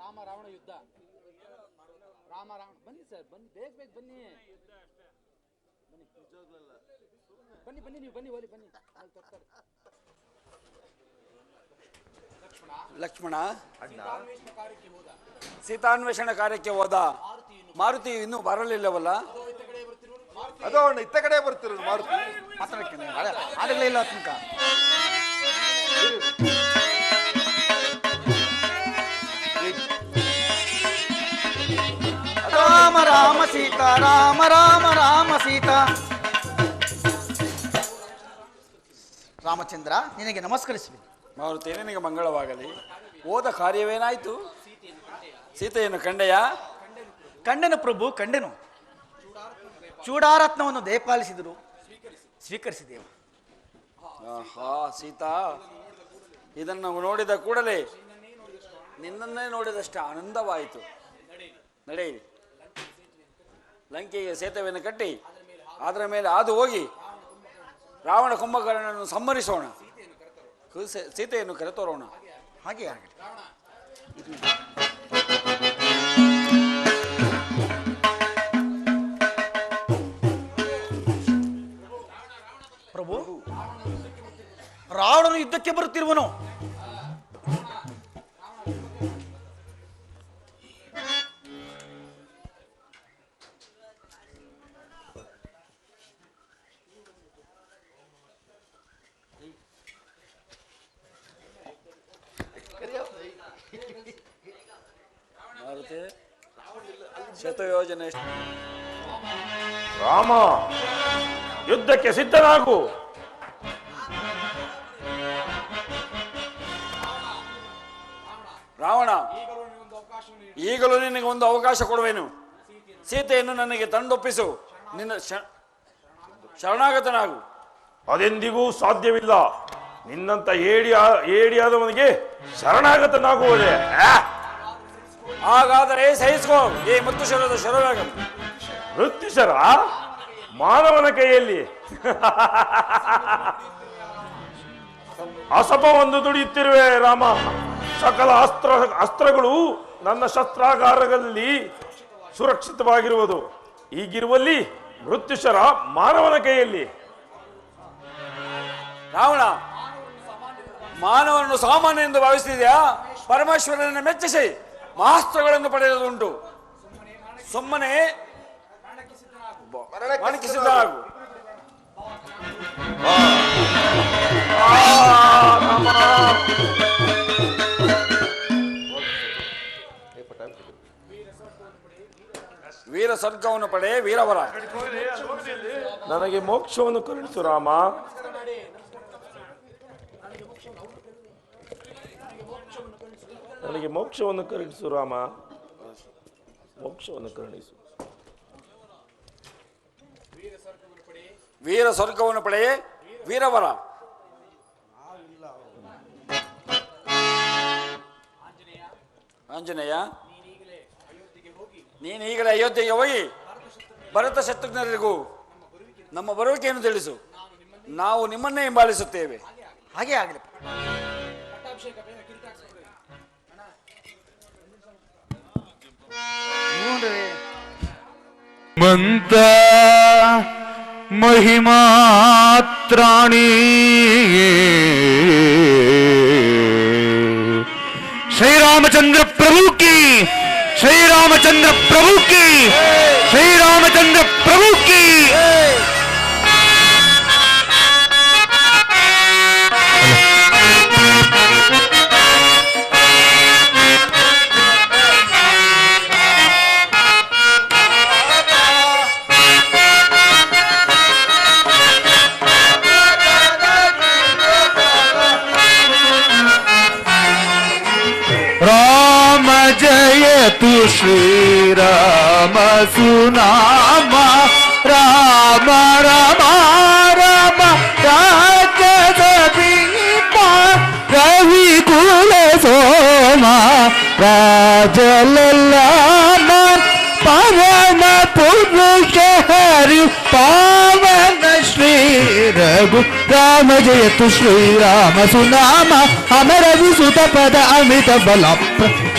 ರಾಮ ರಾವಣ ಯುದ್ಧ. ರಾಮ ರಾವಣ ಬನ್ನಿ ಸರ್, ಬನ್ನಿ, ಬೇಗ ಬೇಗ ಬನ್ನಿ, ಬನ್ನಿ ಬನ್ನಿ ನೀವು ಬನ್ನಿ, ಓಲಿ ಬನ್ನಿ, ತರ್ತಾರೆ. ಲಕ್ಷ್ಮಣ ಸೀತಾನ್ವೇಷಣ ಕಾರ್ಯಕ್ಕೆ ಹೋದ. ಮಾರುತಿ ಇನ್ನೂ ಬರಲಿಲ್ಲವಲ್ಲ? ಅದು ಅವನು ಇತ್ತ ಕಡೆ ಬರ್ತಿರೋದು ಮಾರುತಿ. ಮಾತಾಡಕ್ಕೆ ಆಗಲೇ ಇಲ್ಲ ತನಕ. ರಾಮ ರಾಮ ಸೀತಾ, ರಾಮ ರಾಮ ರಾಮ ಸೀತಾ. ರಾಮಚಂದ್ರ, ನಿನಗೆ ನಮಸ್ಕರಿಸುವೆ. ಮಾರುತಿ, ನಿನಗೆ ಮಂಗಳವಾಗಲಿ. ಹೋದ ಕಾರ್ಯವೇನಾಯ್ತು? ಸೀತೆಯನ್ನು ಕಂಡೆಯ? ಕಂಡೆನು ಪ್ರಭು, ಕಂಡೆನು. ಚೂಡಾರತ್ನವನ್ನು ದಯಪಾಲಿಸಿದರು, ಸ್ವೀಕರಿಸಿದೆವು. ಆಹಾ ಸೀತಾ, ಇದನ್ನು ನೋಡಿದ ಕೂಡಲೇ ನಿನ್ನನ್ನೇ ನೋಡಿದಷ್ಟು ಆನಂದವಾಯಿತು. ನಡೆಯಿರಿ, ಲಂಕೆಗೆ ಸೇತುವೆಯನ್ನು ಕಟ್ಟಿ ಅದರ ಮೇಲೆ ಹಾದು ಹೋಗಿ ರಾವಣ ಕುಂಭಕರ್ಣನನ್ನು ಸಂಹರಿಸೋಣ, ಸೀತೆಯನ್ನು ಕರೆತರೋಣ. ಹಾಗೆ ಆಗಲಿ. ಪ್ರಭು, ರಾವಣನು ಯುದ್ಧಕ್ಕೆ ಬರುತ್ತಿರುವನು. ಶತಯೋಜನೆ. ರಾಮ, ಯುದ್ಧಕ್ಕೆ ಸಿದ್ಧನಾಗು. ರಾವಣ, ಈಗಲೂ ನಿನಗೆ ಒಂದು ಅವಕಾಶ ಕೊಡುವೆನು. ಸೀತೆಯನ್ನು ನನಗೆ ತಂದೊಪ್ಪಿಸು, ನಿನ್ನ ಶರಣಾಗತನಾಗು. ಅದೆಂದಿಗೂ ಸಾಧ್ಯವಿಲ್ಲ. ನಿನ್ನಂತ ಏಡಿಯಾದವನಿಗೆ ಶರಣಾಗತನಾಗುವುದೇ? ಹಾಗಾದರೆ ಸಹಿಸ್ಕೋ ಈ ಮೃತ್ಯುಶರದ ಶರವೇಗ. ಮೃತ್ಯುಶರ? ಮಾನವನ ಕೈಯಲ್ಲಿ ಅಸಪವನ್ನು ದುಡಿಯುತ್ತಿರುವೆ ರಾಮ. ಸಕಲ ಅಸ್ತ್ರಗಳು ನನ್ನ ಶಸ್ತ್ರಾಗಾರಗಳಲ್ಲಿ ಸುರಕ್ಷಿತವಾಗಿರುವುದು. ಹೀಗಿರುವಲ್ಲಿ ಮೃತ್ಯುಶರ ಮಾನವನ ಕೈಯಲ್ಲಿ. ರಾವಣ, ಮಾನವನನ್ನು ಸಾಮಾನ್ಯ ಎಂದು ಭಾವಿಸ್ತಿದ್ಯಾ? ಪರಮೇಶ್ವರನನ್ನು ಮೆಚ್ಚಿಸಿ ಮಾಸ್ತ್ರಗಳನ್ನು ಪಡೆಯುವುದುಂಟು. ಸುಮ್ಮನೆ ಮರಣಕ್ಕೆ ಸಿದ್ಧನಾಗು. ವೀರ ಸ್ವರ್ಗವನ್ನು ಪಡೆ ವೀರವರ. ನನಗೆ ಮೋಕ್ಷವನ್ನು ಕರುಣಿಸು ರಾಮ. ನನಗೆ ಮೋಕ್ಷವನ್ನು ಕರುಣಿಸು ರಾಮ. ಮೋಕ್ಷವನ್ನು ಕರುಣಿಸು. ವೀರ ಸ್ವರ್ಗವನ್ನು ಪಡೆ ವೀರವರ. ಆಂಜನೇಯ, ನೀನು ಈಗಲೇ ಅಯೋಧ್ಯೆಗೆ ಹೋಗಿ ಭರತ ಶತ್ರುಘ್ನರಿಗೂ ನಮ್ಮ ಬರುವಿಕೆಯನ್ನು ತಿಳಿಸು. ನಾವು ನಿಮ್ಮನ್ನೇ ಹಿಂಬಾಲಿಸುತ್ತೇವೆ. ಹಾಗೆ ಆಗಲಿ. ಮಂತ महिमात्राणी श्री रामचंद्र प्रभु की, श्री रामचंद्र प्रभु की, श्री रामचंद्र प्रभु की। जयतु श्री राम सुनाम राम राम राम राजदीपा रवि कुल सोमा राजलल्लाम पवन पुरुष हरि पावन श्री रघु राम जयतु श्री राम सुनाम अमर विसुत पद अमित बल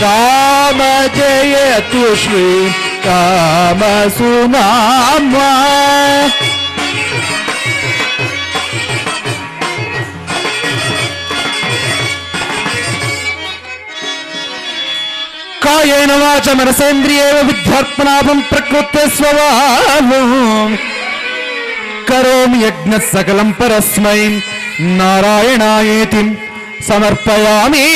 राम जयतु श्री राम सुनाम। कायेन वाचा मनसेन्द्रियेण विद्यात्मनाभं प्रकृते स्वभावम् करोमि यज्ञः सकलं परस्मै नारायणायेति समर्पयामि।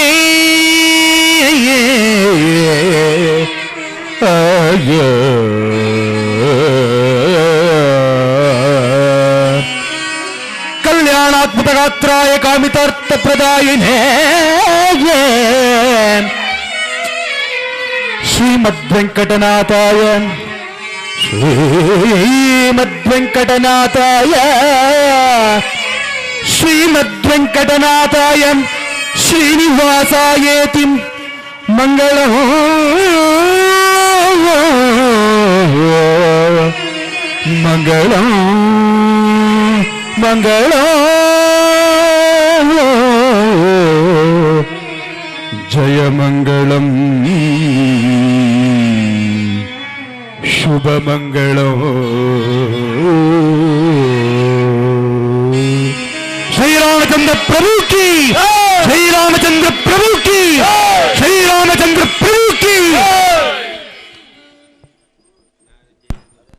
कल्याणात्मकगात्राय कामितार्थप्रदायिने श्रीमद्वेंकटनाथाय श्रीमद्वेंकटनाथाय श्रीमद्वेंकटनाथाय श्रीनिवासायेति मंगलम् मंगलम् मंगलम् जय मंगलम् शुभ मंगलम्। श्री रामचंद्र प्रभु की, श्री रामचंद्र प्रभु की।